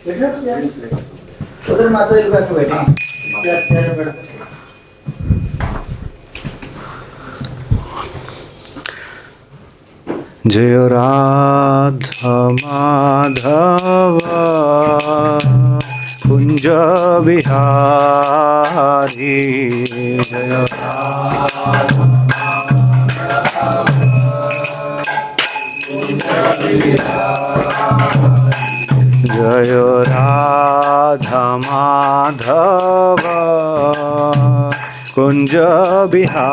उधर माता जी बैठे बैठे। जय राधा माधव कुंज बिहारी जय जय राधा माधव कुंज बिहारी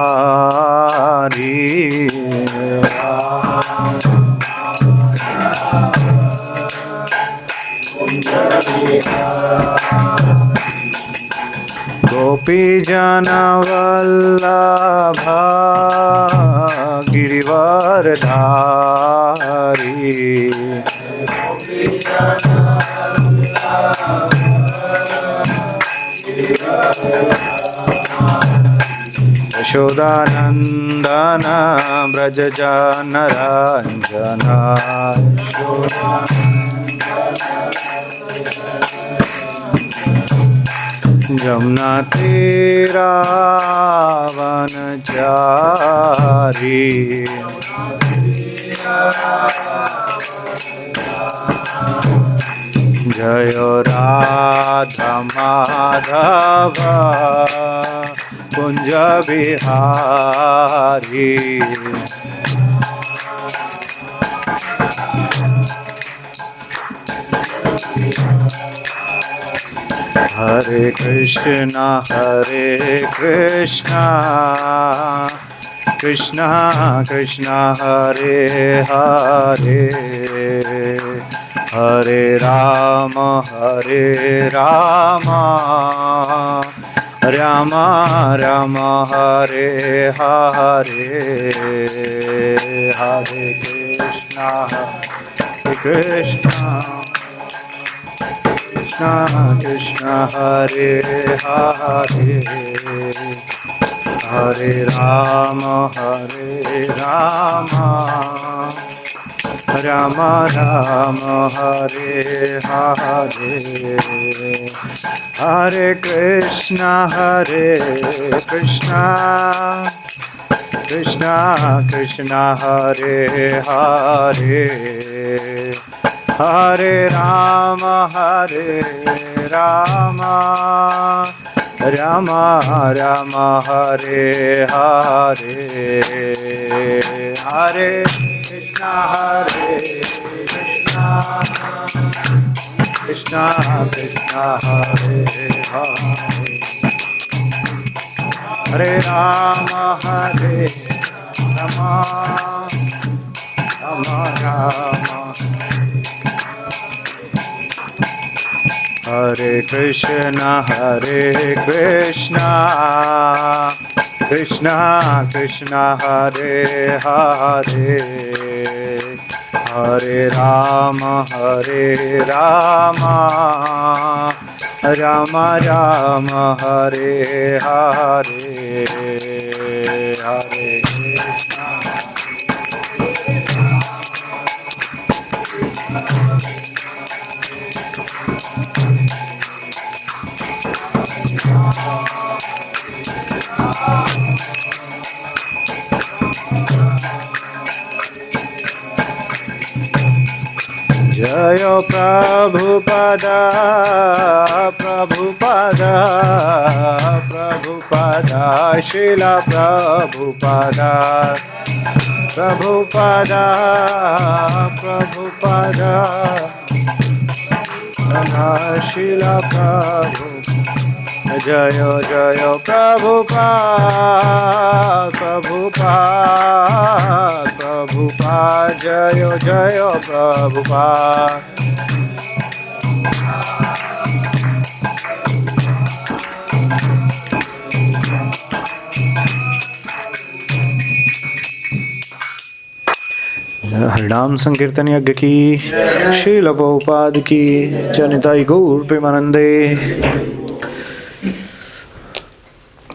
गोपी जन वल्लभ गिरिवरधारी यशोदानंदन ब्रज जनरंजना जमुना तीरा वनचारी जय राधा माधव कुंज बिहारी हरे कृष्णा कृष्णा कृष्णा हरे हरे हरे राम राम राम हरे हरे हरे कृष्णा कृष्णा कृष्णा हरे हरे हरे राम राम राम हरे हरे हरे कृष्णा कृष्णा कृष्णा हरे हरे हरे राम राम हरे हरे हरे कृष्णा कृष्णा हरे हरे हरे राम राम हरे कृष्णा कृष्णा कृष्णा हरे हरे हरे राम राम हरे हरे हरे कृष्णा जय प्रभुपदा श्रील प्रभुपदा श्रील प्रभु जय जय प्रभुपाद जय जय प्रभुपाद हरिनाम संकीर्तन यज्ञ की श्रील प्रभुपाद की जनिताई गौर प्रेमानंदे।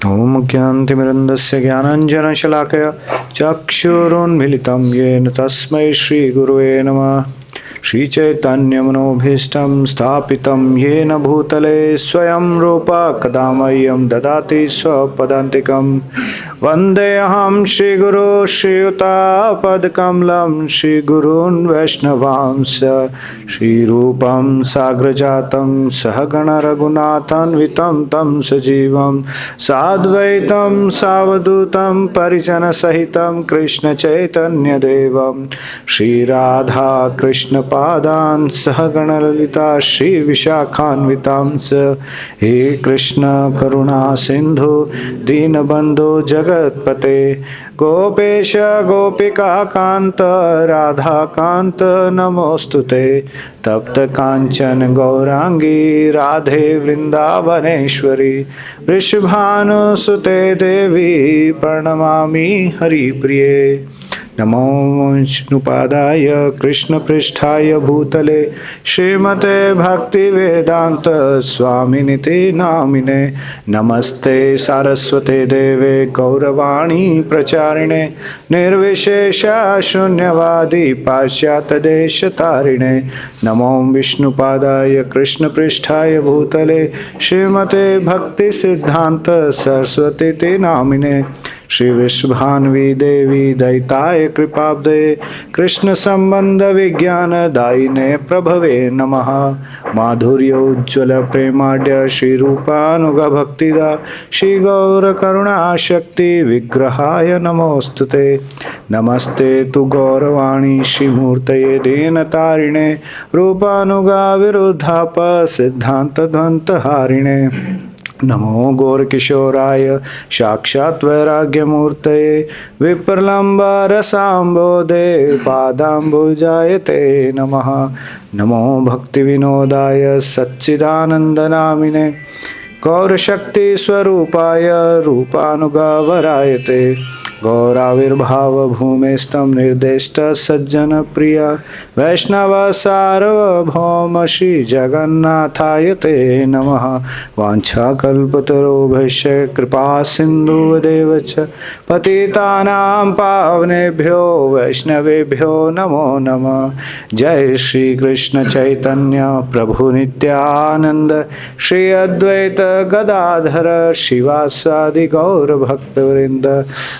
ओम ज्ञानतिमिरन्दस्य ज्ञानाञ्जनशलाकया चक्षुरुन्मीलितं येन तस्मै श्रीगुरुवे नमः। श्रीचैतन्यमनोभीष्टं स्थापितं येन भूतले स्वयं रूपा कदा मह्यं ददाति स्वपदान्तिकं वन्देऽहं श्रीगुरो श्रीयुतापदकमलं श्रीगुरून् वैष्णवांश्च श्रीरूपं साग्रजातं सहगण रघुनाथान्वितं तं सजीवं साद्वैतं सावधूतं परिजनसहितं कृष्णचैतन्यदेवं श्रीराधा कृष्णपादान् सहगण ललिता श्रीविशाखान्वितांश्च हे कृष्ण करुणा सिन्धु दीनबन्धो जगत्पते गोपेश गोपिका कांत राधा कांत नमोस्तुते तप्त कांचन गौरांगी राधे वृंदावनेश्वरी वृषभानुसुते देवी प्रणमामि हरिप्रिये नमो विष्णुपादाय कृष्णपृष्ठाय भूतले श्रीमते भक्तिवेदांत स्वामिनिति नामिने नमस्ते सारस्वते देवे गौरवाणी प्रचारिणे निर्विशेष शून्यवादी पाश्चात्यदेशतारिणे नमो विष्णुपादाय कृष्णपृष्ठाय भूतले श्रीमते भक्तिसिद्धान्त सरस्वतीति नामिने श्री विश्वभान्वी देवी दैताय कृपाब्दे कृष्ण संबंध विज्ञान दायिने प्रभवे नमः माधुर्योज्ज्वल प्रेमाढ्य श्री रूपानुग भक्तिदा श्री गौर करुणा शक्ति विग्रहाय नमोस्तुते नमस्ते तु गौरवाणी श्रीमूर्तये दीनतारिणे रूपानुगा विरुद्धाप सिद्धांत ध्वंत हारिणे नमो गौरकिशोराय साक्षात् वैराग्यमूर्तये विप्रलम्बरसाम्बोधे पादाम्बुजाय ते नमः नमो भक्तिविनोदाय सच्चिदानन्दनामिने गौरशक्तिस्वरूपाय रूपानुगावराय ते गौराविर्भाव भूमेस्तं निर्देष्ट सज्जन प्रिय वैष्णव सार्वभौम श्री जगन्नाथाय ते नमः वाञ्छाकल्पतरुभ्यश्च कृपा सिन्धुवदेव च पतितानां पावनेभ्यो वैष्णवेभ्यो नमो नमः जय श्री कृष्ण चैतन्य प्रभु नित्यानंद श्री अद्वैत गदाधर शिवासादि गौर भक्तवृंद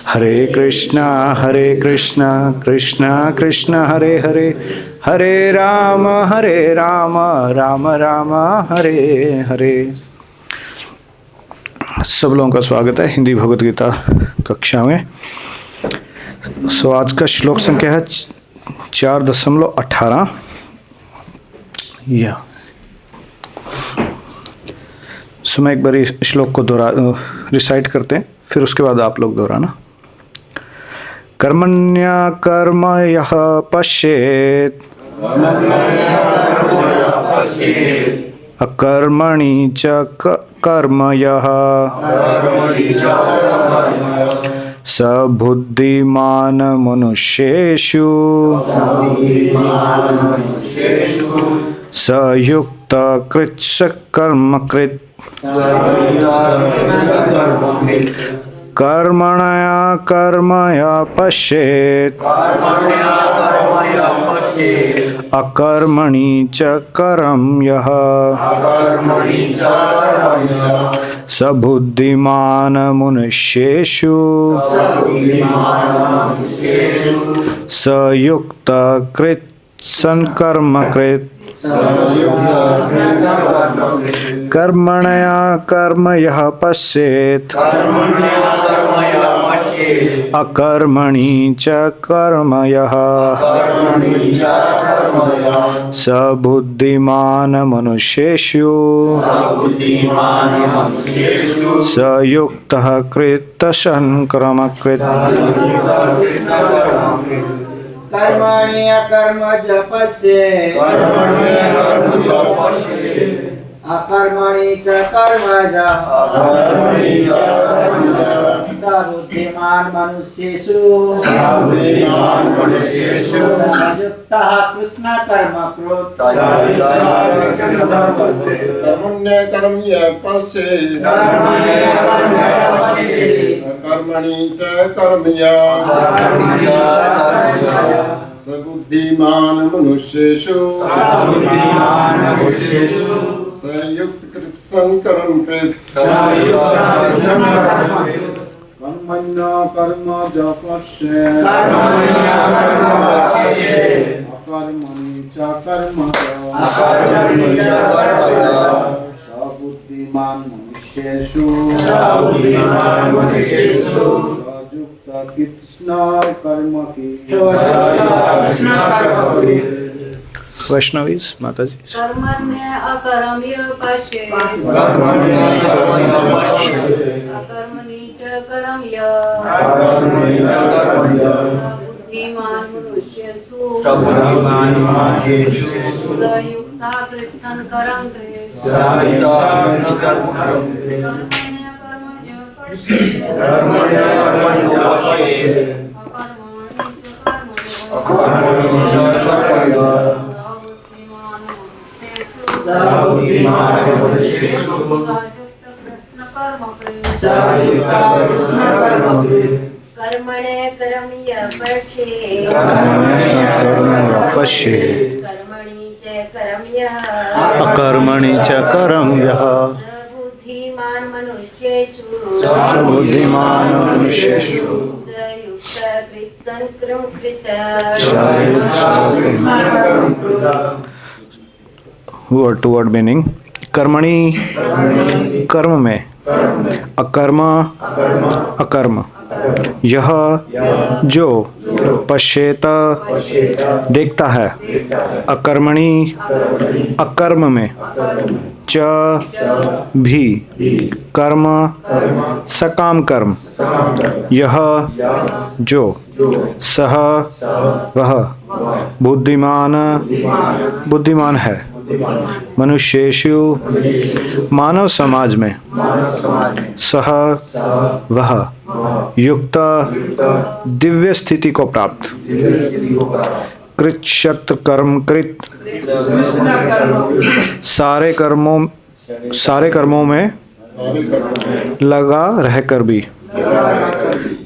हरे कृष्णा कृष्णा कृष्णा हरे हरे हरे राम राम राम हरे हरे। सब लोगों का स्वागत है हिंदी भगवत गीता कक्षा में। आज का श्लोक संख्या है 4.18। मैं एक बार श्लोक को रिसाइट करते हैं, फिर उसके बाद आप लोग दोहराना। कर्मण्या कर्म यः पश्येत् अकर्मणि च कर्म यः स बुद्धिमान् मनुष्येषु स युक्त कृत्स्नकर्मकृत् कर्मण्या कर्मया पश्येत् अकर्मणि च कर्म यः स बुद्धिमान् मनुष्येषु स युक्त कृत्स्नकर्मकृत् कर्मण्या कर्म यः पश्येत् अकर्मणि च कर्म यः स बुद्धिमान् मनुष्येषु स युक्तः कृत्स्नकर्मकृत् कर्मणि अकर्मज पश्येत् अकर्मणि च कर्मज स बुद्धिमान् मनुष्येषु युक्तः कृत्स्नकर्मकृत् कर्मण्य कर्मय पश्येत् कर्मणि च कर्मय स सबुद्धिमान मनुष्येषु संयुक्त कृत्संकरं कृत कर्मण्य कर्म जपस्य अकर्मणि च कर्म सबुद्धिमान मनुष्येषु युक्त कृष्ण कर्म की वैष्णवीज माता जी। कर्मण्य अकर्म्य पश्ये अकर्मणि च कर्म्य बुद्धिमान मनुष्येषु युक्ता कृत्संकरं कृत कर्मणे कर्मय पश्ये कर्मणि च कर्म्यः अकर्मणि च कर्म्यः बुद्धिमान मनुष्येषु बुद्धिमान मनुष्येषु युक्त कृत्संकरं कृत वर्ड टू वर्ड मीनिंग। कर्मणि कर्म में, अकर्म अकर्म, यह जो, पश्येत देखता है, अकर्मणि अकर्म में, च भी कर्म सकाम कर्म, यह जो, सह वह, बुद्धिमान बुद्धिमान है, मनुष्येषु मानव समाज में, सह वह युक्त दिव्य स्थिति को प्राप्त, कृत शत कर्म कृत सारे कर्मों में लगा रहकर भी।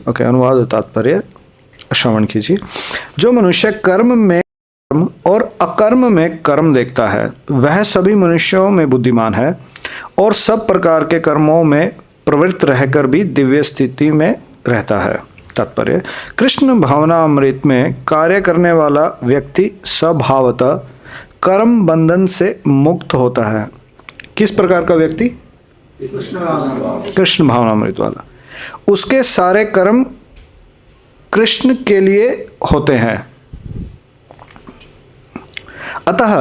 ओके, अनुवाद और तात्पर्य श्रवण कीजिए। जो मनुष्य कर्म में और अकर्म में कर्म देखता है वह सभी मनुष्यों में बुद्धिमान है और सब प्रकार के कर्मों में प्रवृत्त रहकर भी दिव्य स्थिति में रहता है। तात्पर्य, कृष्ण भावनामृत में कार्य करने वाला व्यक्ति स्वभावतः कर्म बंधन से मुक्त होता है। किस प्रकार का व्यक्ति? कृष्ण भावनामृत वाला। उसके सारे कर्म कृष्ण के लिए होते हैं, अतः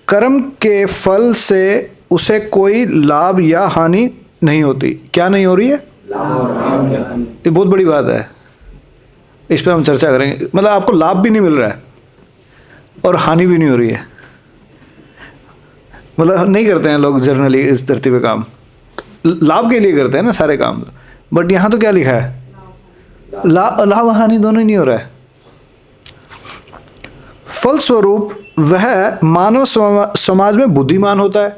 कर्म के फल से उसे कोई लाभ या हानि नहीं होती। क्या नहीं हो रही है? ये बहुत बड़ी बात है, इस पर हम चर्चा करेंगे। मतलब आपको लाभ भी नहीं मिल रहा है और हानि भी नहीं हो रही है। मतलब नहीं करते हैं लोग जनरली इस धरती पे काम, लाभ के लिए करते हैं ना सारे काम, बट यहाँ तो क्या लिखा है? लाभ हानि दोनों ही नहीं हो रहा है। फलस्वरूप वह मानव समाज में बुद्धिमान होता है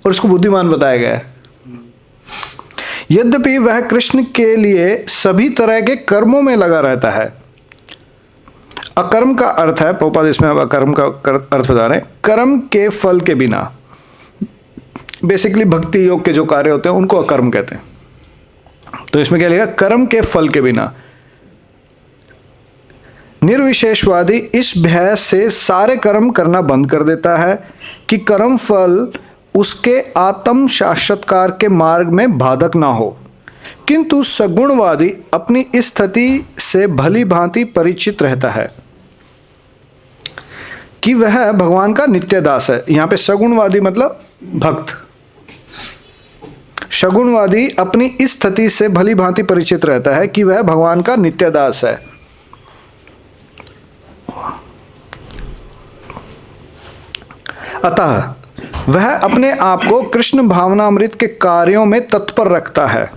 और उसको बुद्धिमान बताया गया है। यद्यपि वह कृष्ण के लिए सभी तरह के कर्मों में लगा रहता है। अकर्म का अर्थ है, प्रभुपाद इसमें अकर्म का अर्थ बता रहे हैं, कर्म के फल के बिना। बेसिकली भक्ति योग के जो कार्य होते हैं उनको अकर्म कहते हैं। तो इसमें क्या लिखा? कर्म के फल के बिना। निर्विशेषवादी इस भय से सारे कर्म करना बंद कर देता है कि कर्म फल उसके आत्म साक्षात्कार के मार्ग में बाधक ना हो, किंतु सगुणवादी अपनी इस स्थिति से भली भांति परिचित रहता है कि वह भगवान का नित्य दास है। यहाँ पे सगुणवादी मतलब भक्त। सगुणवादी अपनी इस स्थिति से भली भांति परिचित रहता है कि वह भगवान का नित्य दास है। अतः वह अपने आप को कृष्ण भावनामृत के कार्यों में तत्पर रखता है।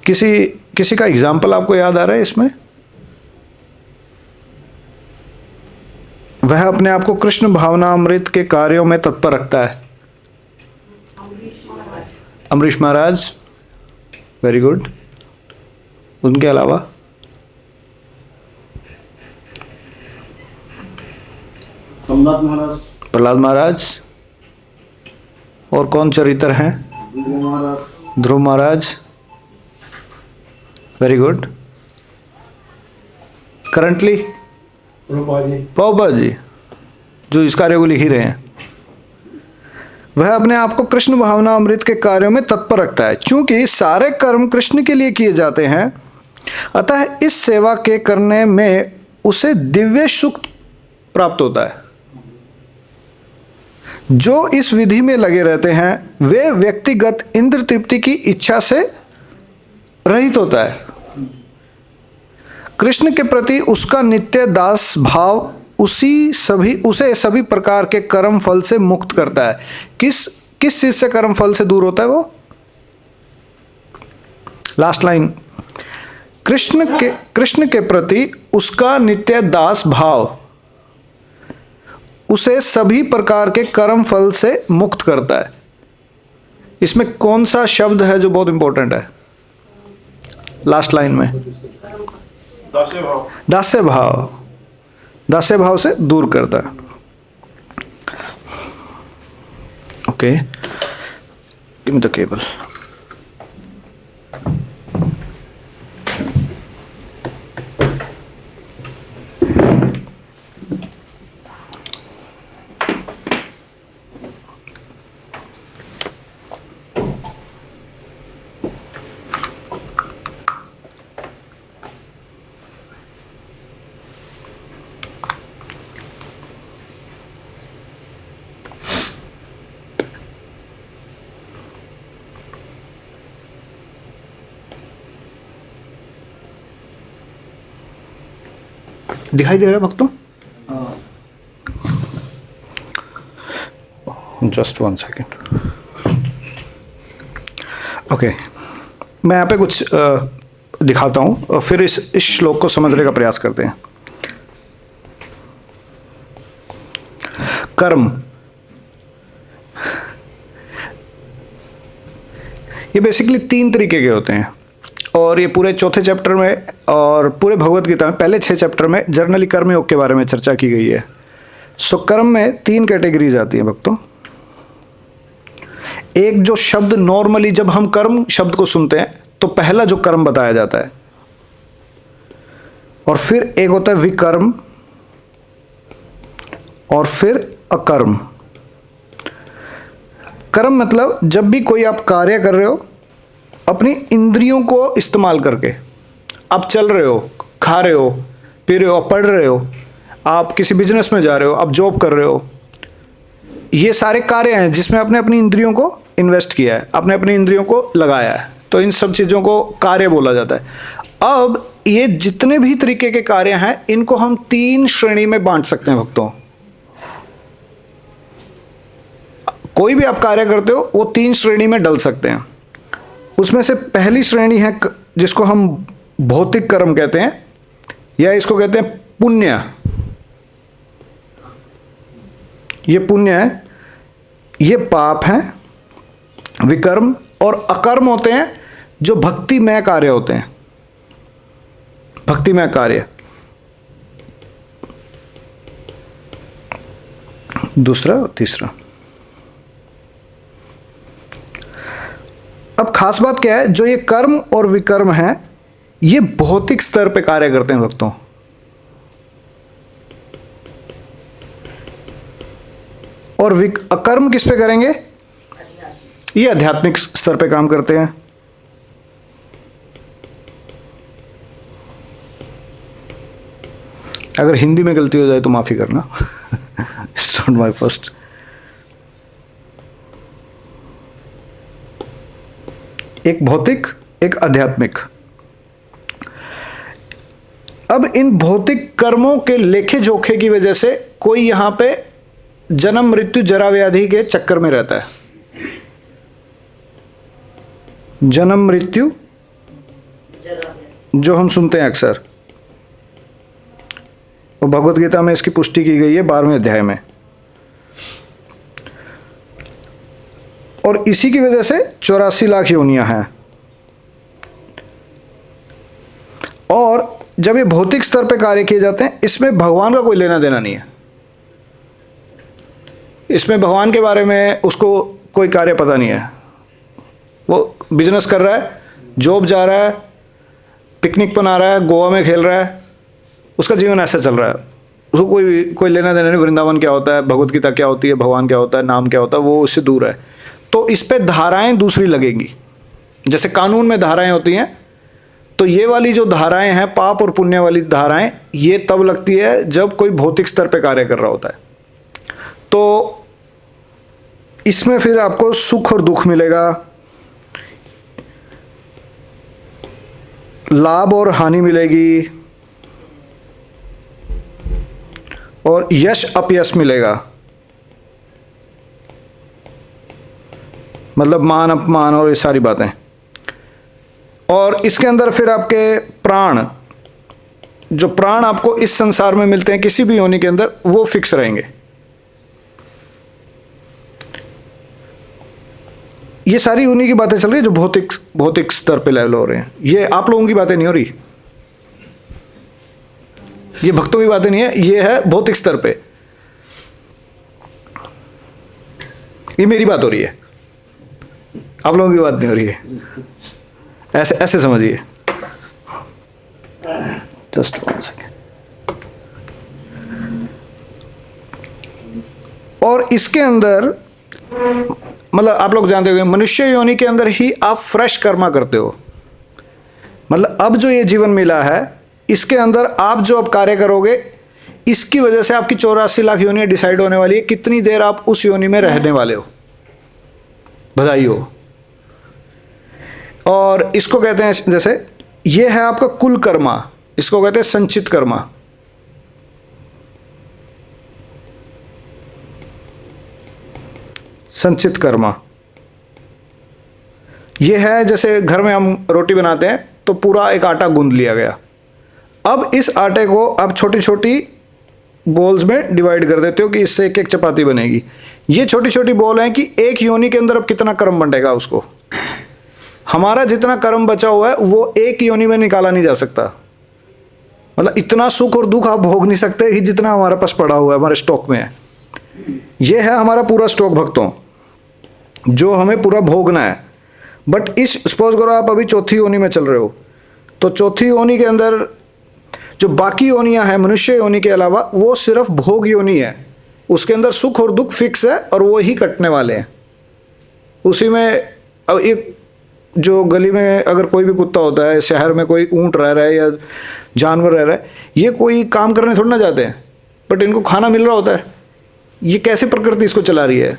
किसी का एग्जाम्पल आपको याद आ रहा है इसमें? वह अपने आप को कृष्ण भावनामृत के कार्यों में तत्पर रखता है। अमरीश महाराज, वेरी गुड। उनके अलावा प्रहलाद महाराज, प्रहलाद महाराज। और कौन चरित्र हैं? Dhruv Maharaj, Dhruv Maharaj. Very good. Currently Prabhupada ji जो इस कार्य को लिख ही रहे हैं, वह अपने आप को कृष्ण भावना अमृत के कार्यों में तत्पर रखता है। चूंकि सारे कर्म कृष्ण के लिए किए जाते हैं, अतः इस सेवा के करने में उसे दिव्य सुख प्राप्त होता है। जो इस विधि में लगे रहते हैं वे व्यक्तिगत इंद्र तृप्ति की इच्छा से रहित होता है। कृष्ण के प्रति उसका नित्य दास भाव उसे सभी प्रकार के कर्म फल से मुक्त करता है। किस चीज से कर्म फल से दूर होता है वो? लास्ट लाइन, कृष्ण के प्रति उसका नित्य दास भाव उसे सभी प्रकार के कर्म फल से मुक्त करता है। इसमें कौन सा शब्द है जो बहुत इंपॉर्टेंट है? लास्ट लाइन में दास्य भाव, दास्य भाव से दूर करता है। Okay, give me the cable. दिखाई दे रहा है भक्तों? Just 1 second. ओके, मैं यहाँ पे कुछ दिखाता हूँ और फिर इस श्लोक को समझने का प्रयास करते हैं। कर्म, ये बेसिकली 3 तरीके के होते हैं और ये पूरे 4थे चैप्टर में और पूरे भगवत गीता में पहले 6 चैप्टर में जनरली कर्म योग के बारे में चर्चा की गई है। सो कर्म में 3 कैटेगरीज आती हैं भक्तों। एक जो शब्द नॉर्मली जब हम कर्म शब्द को सुनते हैं तो पहला जो कर्म बताया जाता है, और फिर एक होता है विकर्म और फिर अकर्म। कर्म मतलब जब भी कोई आप कार्य कर रहे हो अपनी इंद्रियों को इस्तेमाल करके, आप चल रहे हो, खा रहे हो, पी रहे हो, पढ़ रहे हो, आप किसी बिजनेस में जा रहे हो, आप जॉब कर रहे हो, ये सारे कार्य हैं जिसमें आपने अपनी इंद्रियों को इन्वेस्ट किया है, आपने अपनी इंद्रियों को लगाया है, तो इन सब चीज़ों को कार्य बोला जाता है। अब ये जितने भी तरीके के कार्य हैं इनको हम 3 श्रेणी में बांट सकते हैं भक्तों। कोई भी आप कार्य करते हो वो 3 श्रेणी में डल सकते हैं। उसमें से पहली श्रेणी है जिसको हम भौतिक कर्म कहते हैं, या इसको कहते हैं पुण्य। ये पुण्य है, ये पाप है, विकर्म। और अकर्म होते हैं जो भक्तिमय कार्य होते हैं, भक्तिमय कार्य। दूसरा और तीसरा। अब खास बात क्या है, जो ये कर्म और विकर्म है ये भौतिक स्तर पे कार्य करते हैं भक्तों। और अकर्म किस पे करेंगे? ये आध्यात्मिक स्तर पे काम करते हैं। अगर हिंदी में गलती हो जाए तो माफी करना। It's not my first. एक भौतिक, एक आध्यात्मिक। अब इन भौतिक कर्मों के लेखे जोखे की वजह से कोई यहां पे जन्म मृत्यु जरा व्याधि के चक्कर में रहता है। जन्म मृत्यु जो हम सुनते हैं अक्सर, और भगवत गीता में इसकी पुष्टि की गई है 12वें अध्याय में। और इसी की वजह से 84 लाख योनियां हैं। और जब ये भौतिक स्तर पे कार्य किए जाते हैं इसमें भगवान का कोई लेना देना नहीं है। इसमें भगवान के बारे में उसको कोई कार्य पता नहीं है। वो बिजनेस कर रहा है, जॉब जा रहा है, पिकनिक मना रहा है, गोवा में खेल रहा है, उसका जीवन ऐसा चल रहा है। उसको कोई लेना देना नहीं, वृंदावन क्या होता है, भगवत गीता क्या होती है, भगवान क्या होता है, नाम क्या होता है, वो उससे दूर है। तो इस पे धाराएं दूसरी लगेंगी। जैसे कानून में धाराएं होती हैं, तो ये वाली जो धाराएं हैं, पाप और पुण्य वाली धाराएं, ये तब लगती है जब कोई भौतिक स्तर पे कार्य कर रहा होता है। तो इसमें फिर आपको सुख और दुख मिलेगा, लाभ और हानि मिलेगी, और यश अपयश मिलेगा, मतलब मान अपमान और ये सारी बातें। और इसके अंदर फिर आपके प्राण, जो प्राण आपको इस संसार में मिलते हैं किसी भी योनि के अंदर, वो फिक्स रहेंगे। ये सारी उन्हीं की बातें चल रही है जो भौतिक स्तर पे लेवल हो रहे हैं। ये आप लोगों की बातें नहीं हो रही, ये भक्तों की बातें नहीं है, ये है भौतिक स्तर पे। ये मेरी बात हो रही है, आप लोगों की बात नहीं हो रही है। ऐसे समझिए। Just 1 second. और इसके अंदर मतलब आप लोग जानते हो, मनुष्य योनि के अंदर ही आप फ्रेश कर्मा करते हो। मतलब अब जो ये जीवन मिला है, इसके अंदर आप जो अब कार्य करोगे, इसकी वजह से आपकी 84 लाख योनियां डिसाइड होने वाली है, कितनी देर आप उस योनि में रहने वाले हो। बधाई हो। और इसको कहते हैं, जैसे ये है आपका कुल कर्मा, इसको कहते हैं संचित कर्मा। संचित कर्मा ये है, जैसे घर में हम रोटी बनाते हैं तो पूरा एक आटा गूंद लिया गया। अब इस आटे को आप छोटी छोटी बॉल्स में डिवाइड कर देते हो कि इससे एक एक चपाती बनेगी। ये छोटी छोटी बॉल हैं कि एक योनि के अंदर अब कितना कर्म बनेगा उसको। हमारा जितना कर्म बचा हुआ है वो एक योनि में निकाला नहीं जा सकता। मतलब इतना सुख और दुख आप भोग नहीं सकते कि जितना हमारे पास पड़ा हुआ है, हमारे स्टॉक में है। ये है हमारा पूरा स्टॉक भक्तों, जो हमें पूरा भोगना है। बट इस सपोज करो आप अभी चौथी योनि में चल रहे हो, तो चौथी योनि के अंदर जो बाकी योनियां हैं मनुष्य योनि के अलावा, वो सिर्फ भोग योनि है। उसके अंदर सुख और दुख फिक्स है और वो ही कटने वाले हैं उसी में। अब एक जो गली में अगर कोई भी कुत्ता होता है, शहर में कोई ऊंट रह रहा है या जानवर रह रहा है, ये कोई काम करने थोड़ा ना जाते हैं, बट इनको खाना मिल रहा होता है। ये कैसे प्रकृति इसको चला रही है?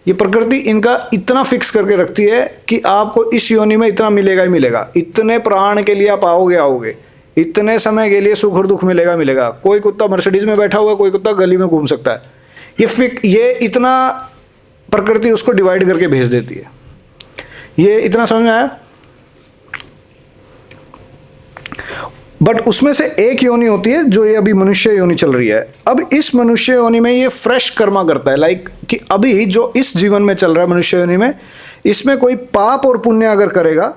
ये प्रकृति इनका इतना फिक्स करके रखती है कि आपको इस योनि में इतना मिलेगा ही मिलेगा, इतने प्राण के लिए आप आओगे, इतने समय के लिए सुख और दुख मिलेगा। कोई कुत्ता मर्सिडीज में बैठा हुआ है, कोई कुत्ता गली में घूम सकता है। ये इतना प्रकृति उसको डिवाइड करके भेज देती है। ये इतना समझ में आया? बट उसमें से एक योनि होती है जो ये अभी मनुष्य योनि चल रही है। अब इस मनुष्य योनि में ये फ्रेश कर्मा करता है, लाइक कि अभी जो इस जीवन में चल रहा है मनुष्य योनि में, इसमें कोई पाप और पुण्य अगर करेगा,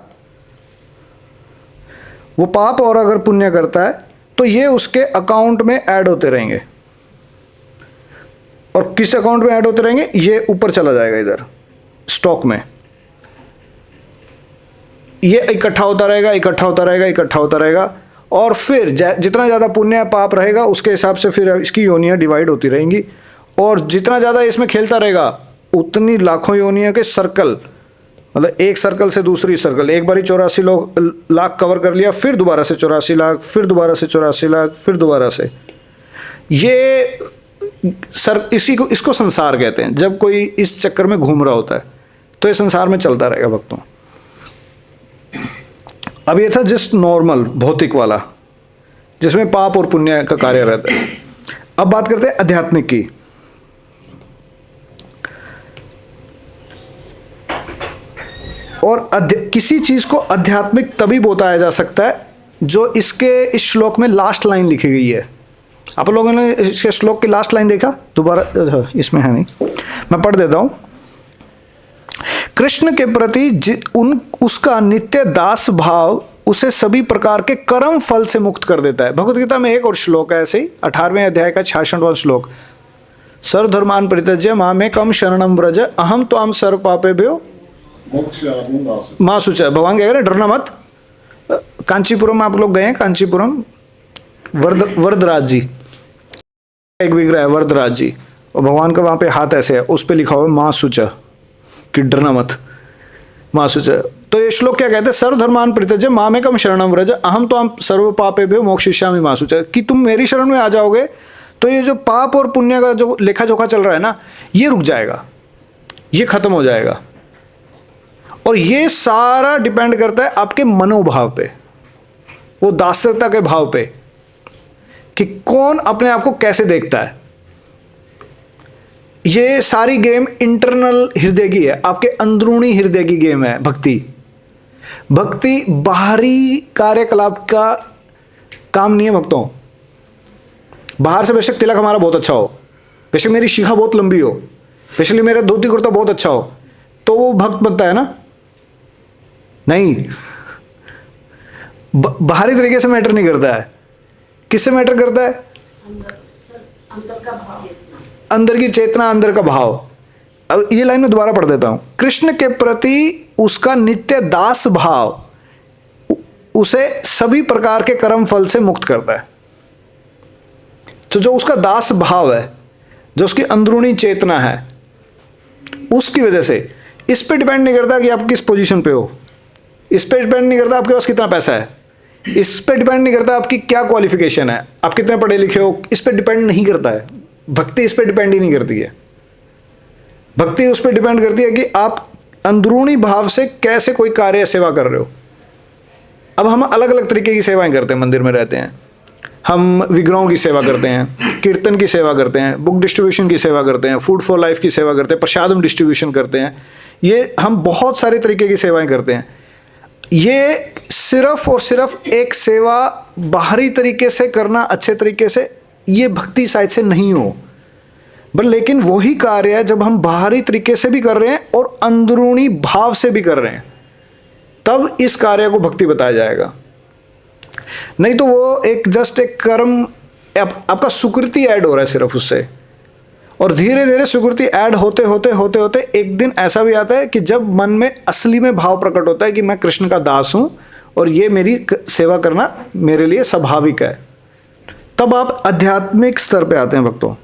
वो पाप और अगर पुण्य करता है तो ये उसके अकाउंट में ऐड होते रहेंगे। और किस अकाउंट में ऐड होते रहेंगे? ये ऊपर चला जाएगा, इधर स्टॉक में ये इकट्ठा होता रहेगा। और फिर जितना ज़्यादा पुण्य पाप रहेगा उसके हिसाब से फिर इसकी योनियां डिवाइड होती रहेंगी। और जितना ज़्यादा इसमें खेलता रहेगा उतनी लाखों योनियों के सर्कल, मतलब एक सर्कल से दूसरी सर्कल, एक बारी 84 लाख कवर कर लिया, फिर दोबारा से 84 लाख, फिर दोबारा से 84 लाख, फिर दोबारा से। ये इसको संसार कहते हैं। जब कोई इस चक्कर में घूम रहा होता है तो ये संसार में चलता रहेगा भक्तों। अब ये था जस्ट नॉर्मल भौतिक वाला, जिसमें पाप और पुण्य का कार्य रहता है। अब बात करते हैं आध्यात्मिक की। और किसी चीज को आध्यात्मिक तभी बताया जा सकता है जो इस श्लोक में लास्ट लाइन लिखी गई है। आप लोगों ने इसके श्लोक की लास्ट लाइन देखा? दोबारा इसमें है नहीं, मैं पढ़ देता हूं। कृष्ण के प्रति उसका नित्य दास भाव उसे सभी प्रकार के कर्म फल से मुक्त कर देता है। भगवत गीता में एक और श्लोक है ऐसे ही, 18वें अध्याय का 66वां श्लोक। सर्वधर्मान् परित्यज्य मामेकं शरणं व्रज अहम त्वां सर्व पापेभ्यो मोक्षयामि मा शुचः। माँ शुचः। भगवान कह रहे हैं डरना मत। कांचीपुरम आप लोग गए हैं? कांचीपुरम वरदराज जी, एक विग्रह है वरदराज जी, और भगवान का वहाँ पे हाथ ऐसे है, उस पे लिखा हुआ है माँ शुचः, कि डरना मत, माँ शुचः। तो ये श्लोक क्या कहते हैं? सर्वधर्मान् परित्यज्य मामेकं शरणं व्रज अहम त्वां सर्व पापेभ्यो मोक्षयिष्यामि माँ शुचः। कि तुम मेरी शरण में आ जाओगे तो ये जो पाप और पुण्य का जो लेखा जोखा चल रहा है ना, ये रुक जाएगा, ये खत्म हो जाएगा। और ये सारा डिपेंड करता है आपके मनोभाव पे, वो दास्यता के भाव पे, कि कौन अपने आप को कैसे देखता है। ये सारी गेम इंटरनल हृदय की है, आपके अंदरूनी हृदय की गेम है भक्ति। भक्ति बाहरी कार्यकलाप का काम नहीं है भक्तों। बाहर से बेशक तिलक हमारा बहुत अच्छा हो, बेशक मेरी शिखा बहुत लंबी हो, बेशक मेरा धोती कुर्ता बहुत अच्छा हो, तो वो भक्त बनता है ना? नहीं, बाहरी तरीके से मैटर नहीं करता है। किससे मैटर करता है? अंदर की चेतना, अंदर का भाव। अब ये लाइन में दोबारा पढ़ देता हूं। कृष्ण के प्रति उसका नित्य दास भाव उसे सभी प्रकार के कर्म फल से मुक्त करता है। तो जो उसका दास भाव है, जो उसकी अंदरूनी चेतना है, उसकी वजह से इस पे डिपेंड नहीं करता कि आप किस पोजीशन पे हो, इस पे डिपेंड नहीं करता आपके पास कितना पैसा है, इस पे डिपेंड नहीं करता आपकी क्या क्वालिफिकेशन है, आप कितने पढ़े लिखे हो, इस पे डिपेंड नहीं करता है। भक्ति इस पे डिपेंड ही नहीं करती है। भक्ति उस पे डिपेंड करती है कि आप अंदरूनी भाव से कैसे कोई कार्य सेवा कर रहे हो। अब हम अलग अलग तरीके की सेवाएं करते हैं, मंदिर में रहते हैं, हम विग्रहों की सेवा करते हैं, कीर्तन की सेवा करते हैं, बुक डिस्ट्रीब्यूशन की सेवा करते हैं, फूड फॉर लाइफ की सेवा करते हैं, प्रसादम डिस्ट्रीब्यूशन करते हैं। ये हम बहुत सारे तरीके की सेवाएं करते हैं। ये सिर्फ और सिर्फ एक सेवा बाहरी तरीके से करना, अच्छे तरीके से, ये भक्ति साइड से नहीं हो, बट लेकिन वही कार्य है जब हम बाहरी तरीके से भी कर रहे हैं और अंदरूनी भाव से भी कर रहे हैं, तब इस कार्य को भक्ति बताया जाएगा। नहीं तो वो एक जस्ट एक कर्म, आपका सुकृति ऐड हो रहा है सिर्फ उससे, और धीरे धीरे सुकृति ऐड होते होते होते होते एक दिन ऐसा भी आता है कि जब मन में असली में भाव प्रकट होता है कि मैं कृष्ण का दास हूं और ये मेरी सेवा करना मेरे लिए स्वाभाविक है, तब आप आध्यात्मिक स्तर पे आते हैं भक्तों,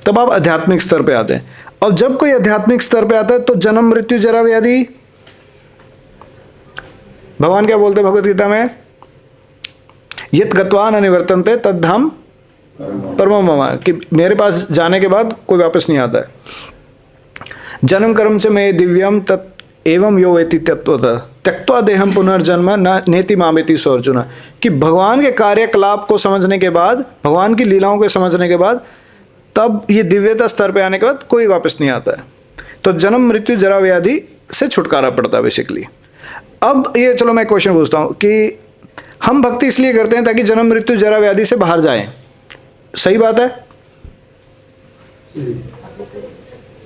तब आप आध्यात्मिक स्तर पे आते हैं। और जब कोई आध्यात्मिक स्तर पे आता है तो जन्म मृत्यु जरा व्याधि, भगवान क्या बोलते हैं भगवत गीता में? यत् गत्वा न निवर्तन्ते तद्धाम परमो मम, कि मेरे पास जाने के बाद कोई वापस नहीं आता है। जन्म कर्म से मैं दिव्यम तत् एवं यो वेति तत्वतः त्यक्त्वा देहम पुनर्जन्म न नेति मामेति सो अर्जुन, कि भगवान के कार्यकलाप को समझने के बाद, भगवान की लीलाओं को समझने के बाद, तब ये दिव्यता स्तर पे आने के बाद कोई वापस नहीं आता है। तो जन्म मृत्यु जरा व्याधि से छुटकारा पड़ता है बेसिकली। अब ये चलो मैं क्वेश्चन पूछता हूँ कि हम भक्ति इसलिए करते हैं ताकि जन्म मृत्यु जरा व्याधि से बाहर जाएं, सही बात है?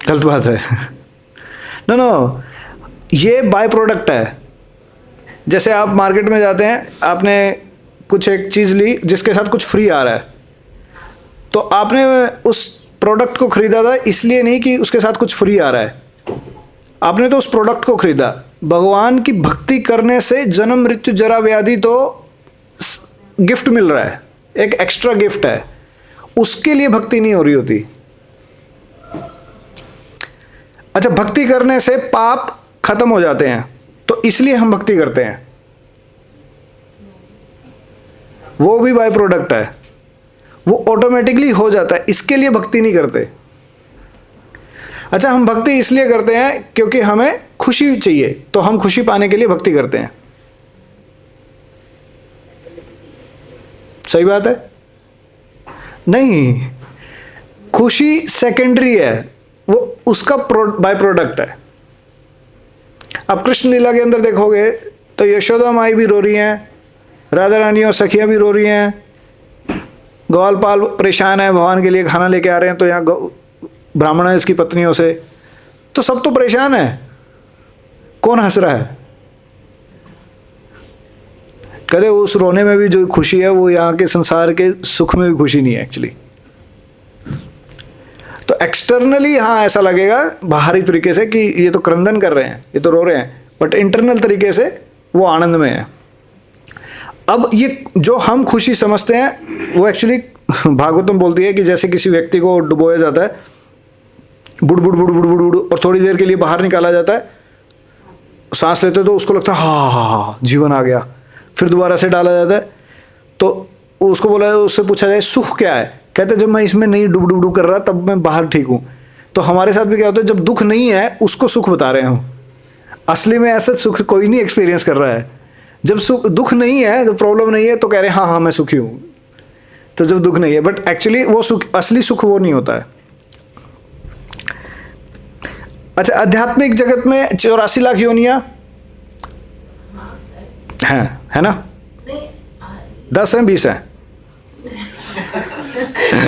गलत बात है? नो, ये बाय प्रोडक्ट है। जैसे आप मार्केट में जाते हैं, आपने कुछ एक चीज़ ली जिसके साथ कुछ फ्री आ रहा है, तो आपने उस प्रोडक्ट को खरीदा था इसलिए नहीं कि उसके साथ कुछ फ्री आ रहा है, आपने तो उस प्रोडक्ट को खरीदा। भगवान की भक्ति करने से जन्म मृत्यु जरा व्याधि तो गिफ्ट मिल रहा है, एक एक्स्ट्रा गिफ्ट है, उसके लिए भक्ति नहीं हो रही होती। अच्छा, भक्ति करने से पाप खत्म हो जाते हैं तो इसलिए हम भक्ति करते हैं, वो भी बाय प्रोडक्ट है, वो ऑटोमेटिकली हो जाता है, इसके लिए भक्ति नहीं करते। अच्छा, हम भक्ति इसलिए करते हैं क्योंकि हमें खुशी चाहिए, तो हम खुशी पाने के लिए भक्ति करते हैं, सही बात है? नहीं, खुशी सेकेंडरी है, वो उसका बाय प्रोडक्ट है। अब कृष्ण लीला के अंदर देखोगे तो यशोदा माई भी रो रही हैं, राधा रानी और सखियां भी रो रही हैं, ग्वालपाल परेशान है, भगवान के लिए खाना लेके आ रहे हैं, तो यहाँ ब्राह्मण है इसकी पत्नियों से, तो सब तो परेशान है, कौन हंस रहा है? कहते उस रोने में भी जो खुशी है वो यहाँ के संसार के सुख में भी खुशी नहीं है एक्चुअली। तो एक्सटर्नली हाँ ऐसा लगेगा बाहरी तरीके से कि ये तो क्रंदन कर रहे हैं, ये तो रो रहे हैं, बट इंटरनल तरीके से वो आनंद में है। अब ये जो हम खुशी समझते हैं वो एक्चुअली भागवतम बोलती है कि जैसे किसी व्यक्ति को डुबोया जाता है, बुड़ बुड़ बुड़ बुड़ बुड़ बुड़, और थोड़ी देर के लिए बाहर निकाला जाता है, सांस लेते तो उसको लगता है हाँ हाँ हाँ जीवन आ गया, फिर दोबारा से डाला जाता है। तो उसको बोला, उससे पूछा जाए सुख क्या है, कहते जब मैं इसमें नहीं डुब डुब डुब कर रहा तब मैं बाहर ठीक हूँ। तो हमारे साथ भी क्या होता है, जब दुख नहीं है उसको सुख बता रहे हैं हम, असली में ऐसा सुख कोई नहीं एक्सपीरियंस कर रहा है। जब सुख दुख नहीं है, जब प्रॉब्लम नहीं है तो कह रहे हैं हाँ हाँ मैं सुखी हूँ, तो जब दुख नहीं है, बट एक्चुअली वो सुख, असली सुख वो नहीं होता है। अच्छा, आध्यात्मिक जगत में 84 लाख योनियां हैं, है ना? 10 हैं 20 हैं?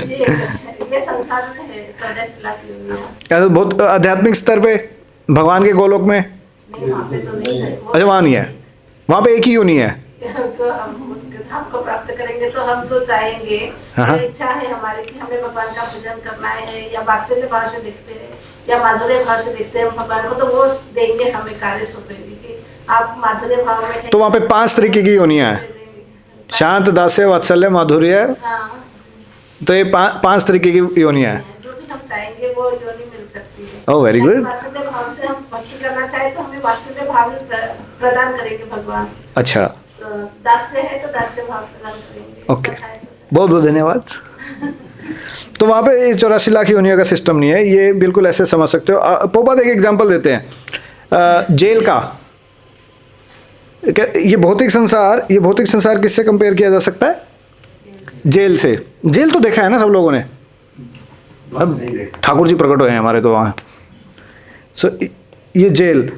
ये संसार में है 84 लाख योनियां। ऐसा बहुत आध्यात्मिक स्तर पे भगवान के गोलोक में? नहीं, वहाँ पे तो नहीं है। अच्छा वहाँ नहीं है, वहाँ पे एक ही योनि है। जो हम धाम को प्राप्त करेंगे तो हम जो चाहेंगे, हाँ। जो इच्छा है हमारी कि हमें भगवान का पूजन करना है, या वात्सल्य भाव से देखते हैं या माधुर्य भाव से देखते हैं भगवान को, तो वो देंगे हमें कार्य सौंपेंगे कि आप माधुर्य भाव में हैं। तो वहाँ पे 5 तरीके की योनियां हैं, शांत, दास्य, वात्सल्य, माधुर्य। हाँ, तो ये 5 तरीके की योनियां हैं। जो भी हम चाहेंगे वो योनि मिल सकती है। Oh very good. वात्सल्य भाव से हम भक्ति करना चाहे तो हमें वात्सल्य भाव ही प्रदान करेंगे भगवान। अच्छा, तो दास्य है तो दास्य भाव प्रदान करेंगे। ओके, बहुत बहुत धन्यवाद। तो वहाँ पे 84 लाख योनियों का सिस्टम नहीं है, ये बिल्कुल ऐसे समझ सकते हो। पोपा एक एग्जांपल देते हैं जेल का। ये भौतिक संसार किससे कंपेयर किया जा सकता है? जेल से। जेल तो देखा है ना सब लोगों ने, अब ठाकुर जी प्रकट हुए हैं हमारे तो वहाँ। सो ये जेल,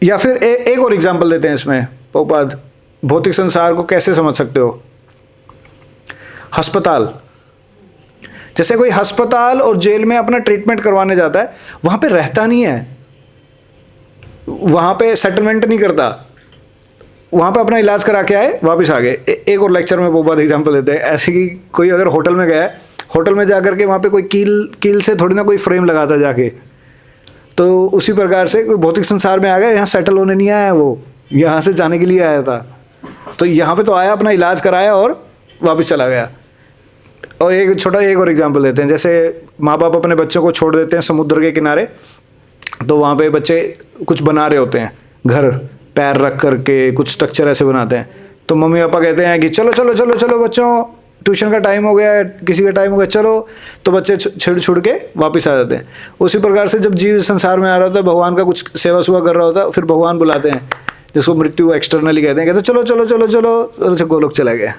या फिर एक और एग्जांपल देते हैं इसमें पोपाद, भौतिक संसार को कैसे समझ सकते हो? अस्पताल। जैसे कोई अस्पताल और जेल में अपना ट्रीटमेंट करवाने जाता है, वहां पे रहता नहीं है, वहां पे सेटलमेंट नहीं करता, वहां पे अपना इलाज करा के आए वापस आ गए। एक और लेक्चर में बहुत एग्जांपल देते हैं ऐसे कि कोई अगर होटल में गया है, होटल में जाकर के वहां पे कोई कील से थोड़ी ना कोई फ्रेम लगाता जाके, तो उसी प्रकार से कोई भौतिक संसार में आ गया, यहाँ सेटल होने नहीं आया, वो यहाँ से जाने के लिए आया था। तो यहाँ पे तो आया, अपना इलाज कराया और वापस चला गया। और एक और एग्जांपल देते हैं, जैसे माँ बाप अपने बच्चों को छोड़ देते हैं समुद्र के किनारे, तो वहाँ पे बच्चे कुछ बना रहे होते हैं, घर पैर रख करके कुछ स्ट्रक्चर ऐसे बनाते हैं। तो मम्मी पापा कहते हैं कि चलो चलो चलो चलो बच्चों, ट्यूशन का टाइम हो गया है, किसी का टाइम हो गया, चलो। तो बच्चे छुड़ के वापस आ जाते हैं। उसी प्रकार से जब जीव संसार में आ रहा होता है, भगवान का कुछ सेवा सुवा कर रहा होता है, फिर भगवान बुलाते हैं, जिसको मृत्यु एक्सटर्नली कहते हैं, कहते चलो चलो चलो चलो, अच्छा गोलोक चला गया,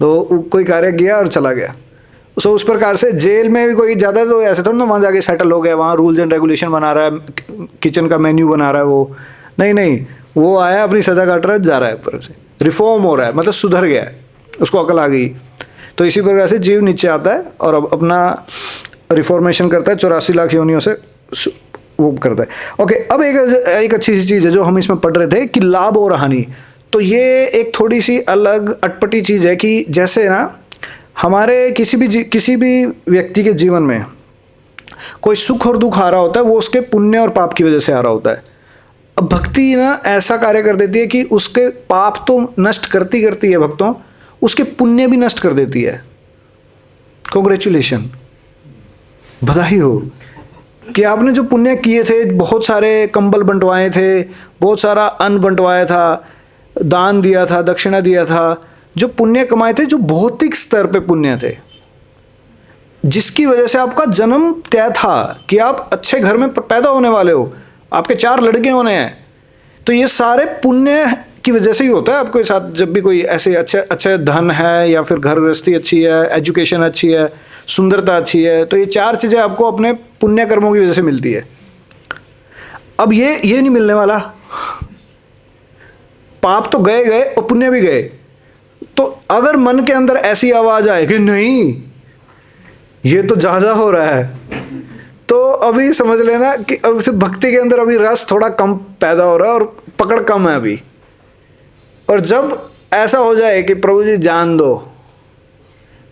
तो कोई कार्य किया और चला गया। सो उस प्रकार से जेल में भी कोई ज़्यादा तो ऐसे थोड़ा ना वहाँ जाके सेटल हो गया, वहाँ रूल्स एंड रेगुलेशन बना रहा है, किचन का मेन्यू बना रहा है, वो नहीं, वो आया अपनी सजा काट रहा है, जा रहा है, ऊपर से रिफॉर्म हो रहा है, मतलब सुधर गया है, उसको अकल आ गई। तो इसी प्रकार से जीव नीचे आता है और अब अपना रिफॉर्मेशन करता है, 84 लाख योनियों से वो करता है। ओके, अब एक अच्छी सी चीज़ है जो हम इसमें पढ़ रहे थे कि लाभ और हानि। तो ये एक थोड़ी सी अलग अटपटी चीज़ है कि जैसे ना हमारे किसी भी व्यक्ति के जीवन में कोई सुख और दुख आ रहा होता है, वो उसके पुण्य और पाप की वजह से आ रहा होता है। अब भक्ति ना ऐसा कार्य कर देती है कि उसके पाप तो नष्ट करती है भक्तों, उसके पुण्य भी नष्ट कर देती है। कांग्रेचुलेशन, बधाई हो कि आपने जो पुण्य किए थे, बहुत सारे कंबल बंटवाए थे, बहुत सारा अन्न बंटवाया था, दान दिया था, दक्षिणा दिया था, जो पुण्य कमाए थे, जो भौतिक स्तर पे पुण्य थे, जिसकी वजह से आपका जन्म तय था कि आप अच्छे घर में पैदा होने वाले हो, आपके 4 लड़के होने हैं। तो ये सारे पुण्य की वजह से ही होता है आपके साथ। जब भी कोई ऐसे अच्छे धन है, या फिर घर गृहस्थी अच्छी है, एजुकेशन अच्छी है, सुंदरता अच्छी है, तो ये 4 चीज़ें आपको अपने पुण्य कर्मों की वजह से मिलती है। अब ये नहीं मिलने वाला, पाप तो गए और पुण्य भी गए। तो अगर मन के अंदर ऐसी आवाज आए कि नहीं ये तो ज़्यादा हो रहा है, तो अभी समझ लेना कि अब भक्ति के अंदर अभी रस थोड़ा कम पैदा हो रहा है और पकड़ कम है अभी। और जब ऐसा हो जाए कि प्रभु जी जान दो,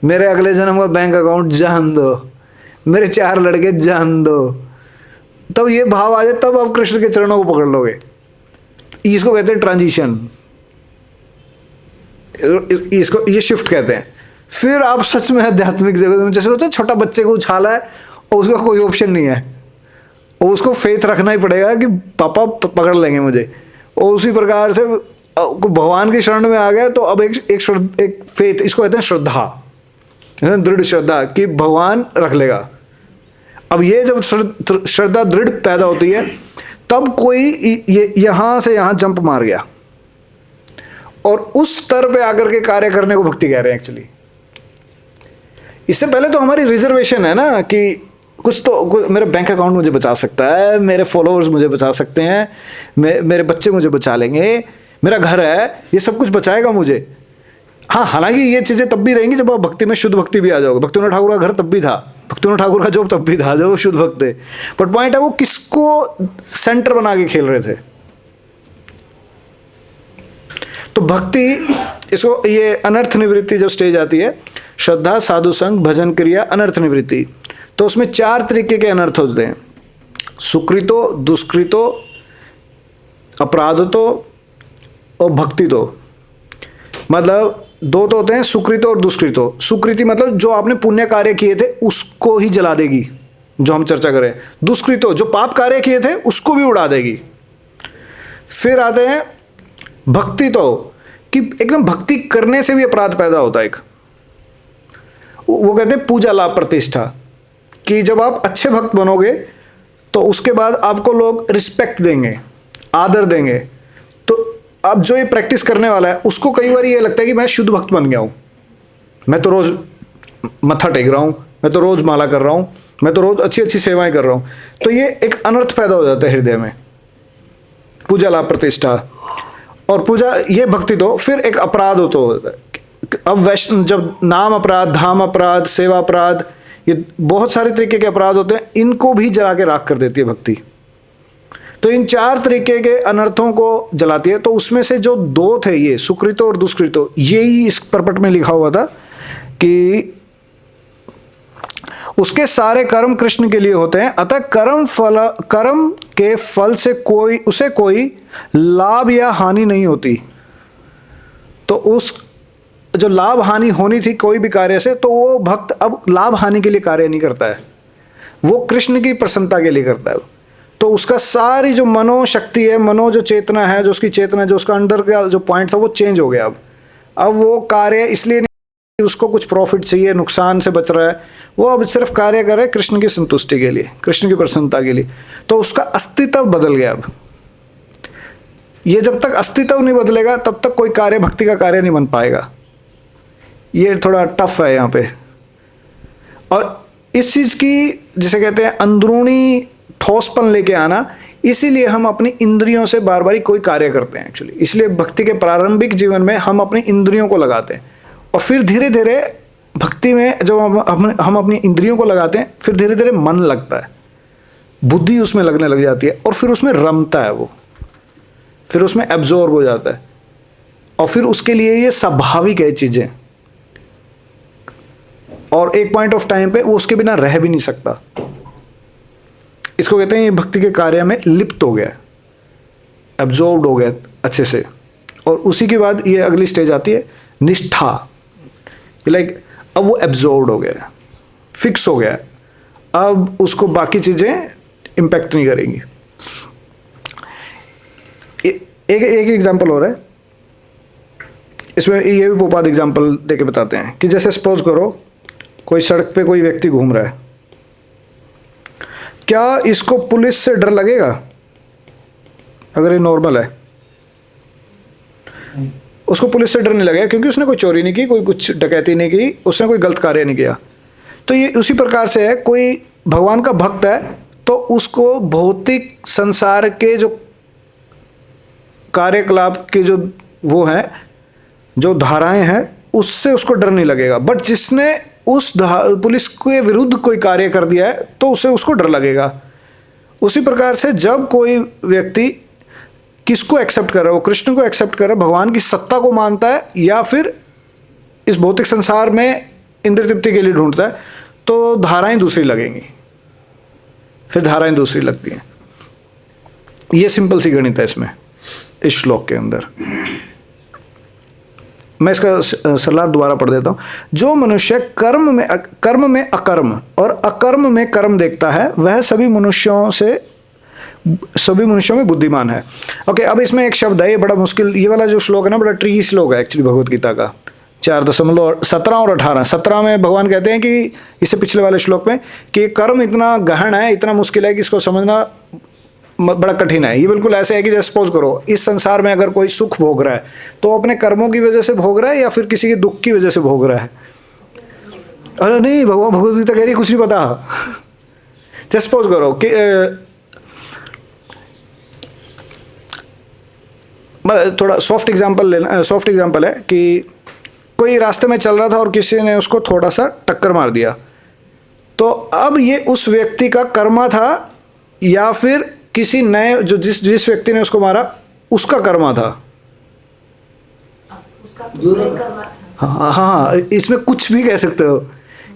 मेरे अगले जन्म का बैंक अकाउंट जान दो, मेरे 4 लड़के जान दो, तब ये भाव आ जाए, तब आप कृष्ण के चरणों को पकड़ लोगे। इसको कहते हैं ट्रांजिशन, इसको ये शिफ्ट कहते हैं। फिर आप सच में आध्यात्मिक जगत में, जैसे होता है छोटा बच्चे को उछाला है और उसका कोई ऑप्शन नहीं है, और उसको फेथ रखना ही पड़ेगा कि पापा पकड़ लेंगे मुझे, और उसी प्रकार से भगवान की शरण में आ गया तो अब एक फेथ, इसको कहते हैं श्रद्धा, दृढ़ श्रद्धा कि भगवान रख लेगा। अब ये जब श्रद्धा दृढ़ पैदा होती है, तब कोई ये यहां से यहां जंप मार गया और उस स्तर पे आकर के कार्य करने को भक्ति कह रहे हैं एक्चुअली। इससे पहले तो हमारी रिजर्वेशन है ना कि कुछ तो मेरा बैंक अकाउंट मुझे बचा सकता है, मेरे फॉलोअर्स मुझे बचा सकते हैं, मेरे बच्चे मुझे बचा लेंगे, मेरा घर है, ये सब कुछ बचाएगा मुझे। हाँ, हालांकि ये चीज़ें तब भी रहेंगी जब आप भक्ति में शुद्ध भक्ति भी आ जाओगे। भक्तिविनोद ठाकुर का घर तब भी था, भक्तिविनोद ठाकुर का जॉब तब भी था, जब वो शुद्ध भक्त थे। बट पॉइंट है वो किसको सेंटर बना के खेल रहे थे। तो भक्ति, इसको ये अनर्थ निवृत्ति जब स्टेज आती है, श्रद्धा, साधु संग, भजन क्रिया, अनर्थ निवृत्ति, तो उसमें 4 तरीके के अनर्थ होते हैं। सुकृतो, दुष्कृतो, अपराधतो और भक्तितो। मतलब 2 तो होते हैं, सुकृतो और दुष्कृतो। सुकृति मतलब जो आपने पुण्य कार्य किए थे उसको ही जला देगी, जो हम चर्चा करें। दुष्कृतो जो पाप कार्य किए थे उसको भी उड़ा देगी। फिर आते हैं भक्ति, तो कि एकदम भक्ति करने से भी अपराध पैदा होता है। एक वो कहते हैं पूजा लाभ प्रतिष्ठा, कि जब आप अच्छे भक्त बनोगे तो उसके बाद आपको लोग रिस्पेक्ट देंगे, आदर देंगे। तो अब जो ये प्रैक्टिस करने वाला है उसको कई बार ये लगता है कि मैं शुद्ध भक्त बन गया हूँ, मैं तो रोज मत्था टेक रहा हूँ, मैं तो रोज माला कर रहा हूँ, मैं तो रोज अच्छी अच्छी सेवाएं कर रहा हूँ। तो ये एक अनर्थ पैदा हो जाता है हृदय में, पूजा लाभ प्रतिष्ठा और पूजा, ये भक्ति। तो फिर एक अपराध होता है। अब वैष्णव जब नाम अपराध, धाम अपराध, सेवा अपराध, ये बहुत सारे तरीके के अपराध होते हैं, इनको भी जला के राख कर देती है भक्ति। तो इन 4 तरीके के अनर्थों को जलाती है। तो उसमें से जो 2 थे, ये सुकृतो और दुष्कृतो, यही इस परपट में लिखा हुआ था कि उसके सारे कर्म कृष्ण के लिए होते हैं, अतः कर्म के फल से उसे कोई लाभ या हानि नहीं होती। तो उस जो लाभ हानि होनी थी कोई भी कार्य से, तो वो भक्त अब लाभ हानि के लिए कार्य नहीं करता है, वो कृष्ण की प्रसन्नता के लिए करता है। तो उसका सारी जो मनोशक्ति है, मनो जो चेतना है, जो उसकी चेतना, जो उसका अंदर का जो पॉइंट था, वो चेंज हो गया। अब वो कार्य इसलिए नहीं उसको कुछ प्रॉफिट चाहिए, नुकसान से बच रहा है, वो अब सिर्फ कार्य कर रहा है कृष्ण की संतुष्टि के लिए, कृष्ण की प्रसन्नता के लिए। तो उसका अस्तित्व बदल गया। अब ये जब तक अस्तित्व नहीं बदलेगा तब तक कोई कार्य, भक्ति का कार्य नहीं बन पाएगा। ये थोड़ा टफ है यहाँ पे। और इस चीज़ की जिसे कहते हैं अंदरूनी ठोसपन लेके आना, इसीलिए हम अपनी इंद्रियों से बार बार कोई कार्य करते हैं एक्चुअली। इसलिए भक्ति के प्रारंभिक जीवन में हम अपनी इंद्रियों को लगाते हैं, और फिर धीरे धीरे भक्ति में जब हम अपनी इंद्रियों को लगाते हैं, फिर धीरे धीरे मन लगता है, बुद्धि उसमें लगने लग जाती है, और फिर उसमें रमता है, वो फिर उसमें एब्जॉर्ब हो जाता है, और फिर उसके लिए ये स्वाभाविक है चीज़ें। और एक पॉइंट ऑफ टाइम पे वो उसके बिना रह भी नहीं सकता। इसको कहते हैं ये भक्ति के कार्य में लिप्त हो गया, एब्जॉर्ब्ड हो गया अच्छे से। और उसी के बाद ये अगली स्टेज आती है निष्ठा। लाइक अब वो एब्जॉर्ब्ड हो गया, फिक्स हो गया, अब उसको बाकी चीज़ें इम्पैक्ट नहीं करेंगी। एक एग्जांपल और है इसमें, ये भी पोपाद एग्जांपल देके बताते हैं कि जैसे सपोज करो कोई सड़क पे कोई व्यक्ति घूम रहा है, क्या इसको पुलिस से डर लगेगा अगर ये नॉर्मल है? उसको पुलिस से डर नहीं लगेगा, क्योंकि उसने कोई चोरी नहीं की, कोई कुछ डकैती नहीं की, उसने कोई गलत कार्य नहीं किया। तो ये उसी प्रकार से है, कोई भगवान का भक्त है तो उसको भौतिक संसार के जो कार्यकलाप के जो वो हैं, जो धाराएं हैं, उससे उसको डर नहीं लगेगा। बट जिसने उस पुलिस के विरुद्ध कोई कार्य कर दिया है तो उससे उसको डर लगेगा। उसी प्रकार से जब कोई व्यक्ति किसको एक्सेप्ट कर रहा है, वो कृष्ण को एक्सेप्ट कर रहा है, भगवान की सत्ता को मानता है, या फिर इस भौतिक संसार में इंद्र तृप्ति के लिए ढूंढता है, तो धाराएं दूसरी लगेंगी, फिर धाराएं दूसरी लगती हैं। ये सिंपल सी गणित है इसमें, इस श्लोक के अंदर। मैं इसका सलाह दोबारा पढ़ देता हूँ। जो मनुष्य कर्म में अकर्म और अकर्म में कर्म देखता है, वह सभी मनुष्यों में बुद्धिमान है। ओके, अब इसमें एक शब्द है, ये बड़ा मुश्किल, ये वाला जो श्लोक है ना, बड़ा ट्रिकी श्लोक है एक्चुअली भगवत गीता का। 4.17 और 18। 17 में भगवान कहते हैं कि इससे पिछले वाले श्लोक में कि कर्म इतना गहन है, इतना मुश्किल है कि इसको समझना बड़ा कठिन है। ये बिल्कुल ऐसे है कि जैसे सपोज करो, इस संसार में अगर कोई सुख भोग रहा है तो अपने कर्मों की वजह से भोग रहा है या फिर किसी के दुख की वजह से भोग रहा है? अरे नहीं, भगवान भगवत गीता कह रही कुछ नहीं पता। जैसे सपोज करो कि थोड़ा सॉफ्ट एग्जांपल है कि कोई रास्ते में चल रहा था और किसी ने उसको थोड़ा सा टक्कर मार दिया, तो अब ये उस व्यक्ति का कर्मा था या फिर किसी नए जो जिस व्यक्ति ने उसको मारा उसका कर्मा था? हाँ, इसमें कुछ भी कह सकते हो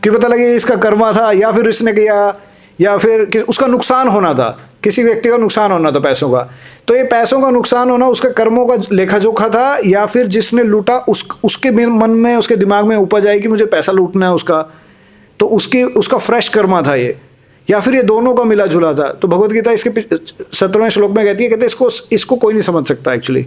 कि पता लगे इसका कर्मा था या फिर इसने किया या फिर उसका नुकसान होना था, किसी व्यक्ति का नुकसान होना था पैसों का, तो ये पैसों का नुकसान होना उसके कर्मों का लेखा जोखा था, या फिर जिसने लूटा उसके मन में, उसके दिमाग में उपज आई कि मुझे पैसा लूटना है उसका, तो उसका फ्रेश कर्मा था ये, या फिर ये दोनों का मिला जुला था। तो भगवत गीता इसके 17वें श्लोक में कहती है इसको कोई नहीं समझ सकता एक्चुअली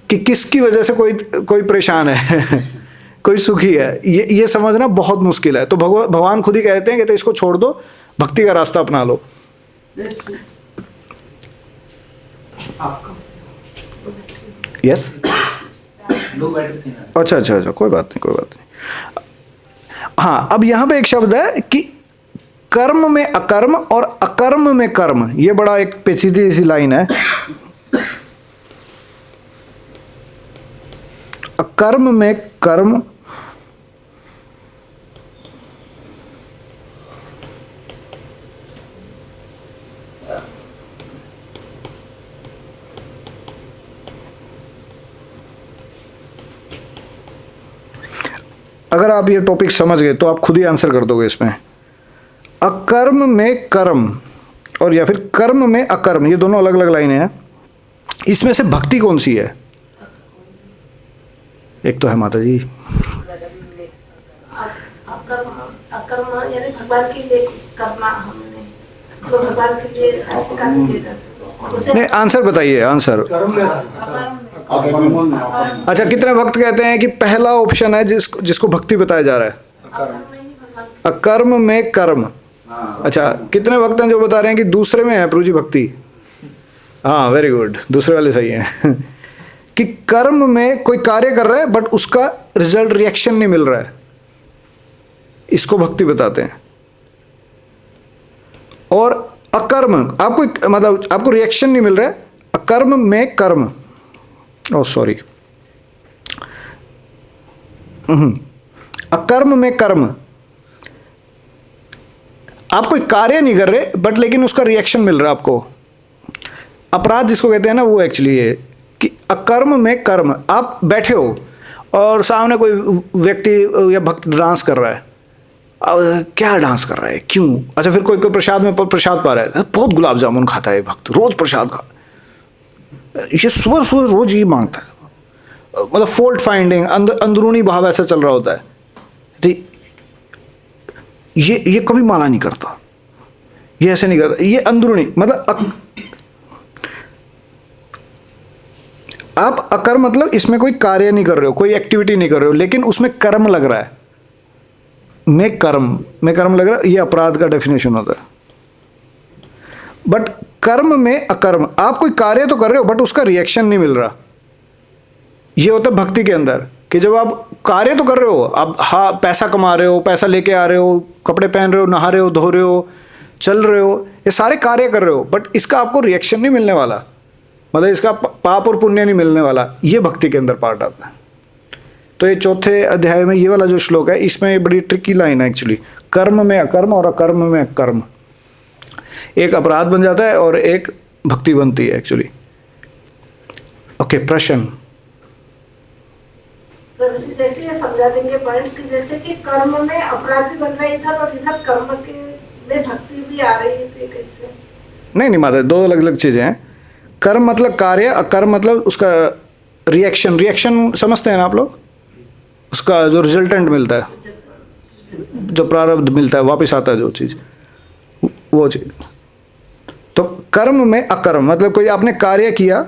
कि किसकी वजह से कोई परेशान है कोई सुखी है, ये समझना बहुत मुश्किल है। तो भगवान खुद ही कहते हैं कहते इसको छोड़ दो, भक्ति का रास्ता अपना लो। यस, अच्छा, कोई बात नहीं। हाँ, अब यहां पे एक शब्द है कि कर्म में अकर्म और अकर्म में कर्म, ये बड़ा एक पेचीदी सी लाइन है। अकर्म में कर्म, अगर आप ये टॉपिक समझ गए तो आप खुद ही आंसर कर दोगे इसमें। अकर्म में कर्म और या फिर कर्म में अकर्म, ये दोनों अलग अलग लाइनें हैं। इसमें से भक्ति कौन सी है? एक तो है माता जी अकर्म यानी भगवान के लिए कुछ करना, हमने तो भगवान के लिए अच्छे काम किए जाते। नहीं, आंसर बताइए, आंसर। अच्छा, कितने भक्त कहते हैं कि पहला ऑप्शन है जिसको भक्ति बताया जा रहा है, अकर्म में कर्म? अच्छा, कितने भक्त हैं जो बता रहे हैं कि दूसरे में है प्रभु जी भक्ति? हाँ, वेरी गुड, दूसरे वाले सही हैं कि कर्म में कोई कार्य कर रहा है बट उसका रिजल्ट रिएक्शन नहीं मिल रहा है, इसको भक्ति बताते हैं। और अकर्म, आपको मतलब आपको रिएक्शन नहीं मिल रहा है, अकर्म में कर्म, सॉरी, अकर्म में कर्म, आप कोई कार्य नहीं कर रहे बट लेकिन उसका रिएक्शन मिल रहा है आपको। अपराध जिसको कहते हैं ना, वो एक्चुअली है कि अकर्म में कर्म। आप बैठे हो और सामने कोई व्यक्ति या भक्त डांस कर रहा है, क्या डांस कर रहा है, क्यों? अच्छा, फिर कोई प्रसाद में प्रसाद पा रहा है, बहुत गुलाब जामुन खाता है भक्त, रोज प्रसाद खा, ये सुबह सुबह रोज ही मांगता है, मतलब फॉल्ट फाइंडिंग, अंदरूनी भाव ऐसा चल रहा होता है। ये कभी माला नहीं करता, ये ऐसे नहीं करता, ये अंदरूनी, मतलब आप अकर्म मतलब इसमें कोई कार्य नहीं कर रहे हो, कोई एक्टिविटी नहीं कर रहे हो, लेकिन उसमें कर्म लग रहा है, में कर्म लग रहा है, ये अपराध का डेफिनेशन होता है। बट कर्म में अकर्म, आप कोई कार्य तो कर रहे हो बट उसका रिएक्शन नहीं मिल रहा, ये होता है भक्ति के अंदर कि जब आप कार्य तो कर रहे हो, आप हाँ पैसा कमा रहे हो, पैसा लेके आ रहे हो, कपड़े पहन रहे हो, नहा रहे हो, धो रहे हो, चल रहे हो, ये सारे कार्य कर रहे हो, बट इसका आपको रिएक्शन नहीं मिलने वाला, मतलब इसका पाप और पुण्य नहीं मिलने वाला, ये भक्ति के अंदर पार्ट आता है। तो ये चौथे अध्याय में ये वाला जो श्लोक है, इसमें बड़ी ट्रिकी लाइन है एक्चुअली, कर्म में अकर्म और अकर्म में कर्म, एक अपराध बन जाता है और एक भक्ति बनती है एक्चुअली। ओके, प्रश्न। प्रभु जी जैसे ये समझा देंगे पॉइंट्स की, जैसे कि कर्म में अपराध भी बन रहा है इधर, और इधर कर्म के में भक्ति भी आ रही है, तो कैसे? नहीं माता, दो अलग अलग चीज़ें हैं। कर्म मतलब कार्य, अकर्म मतलब उसका रिएक्शन। रिएक्शन समझते हैं ना आप लोग? उसका जो रिजल्टेंट मिलता है, जो प्रारब्ध मिलता है, वापस आता है जो चीज़, वो चीज़। तो कर्म में अकर्म मतलब कोई आपने कार्य किया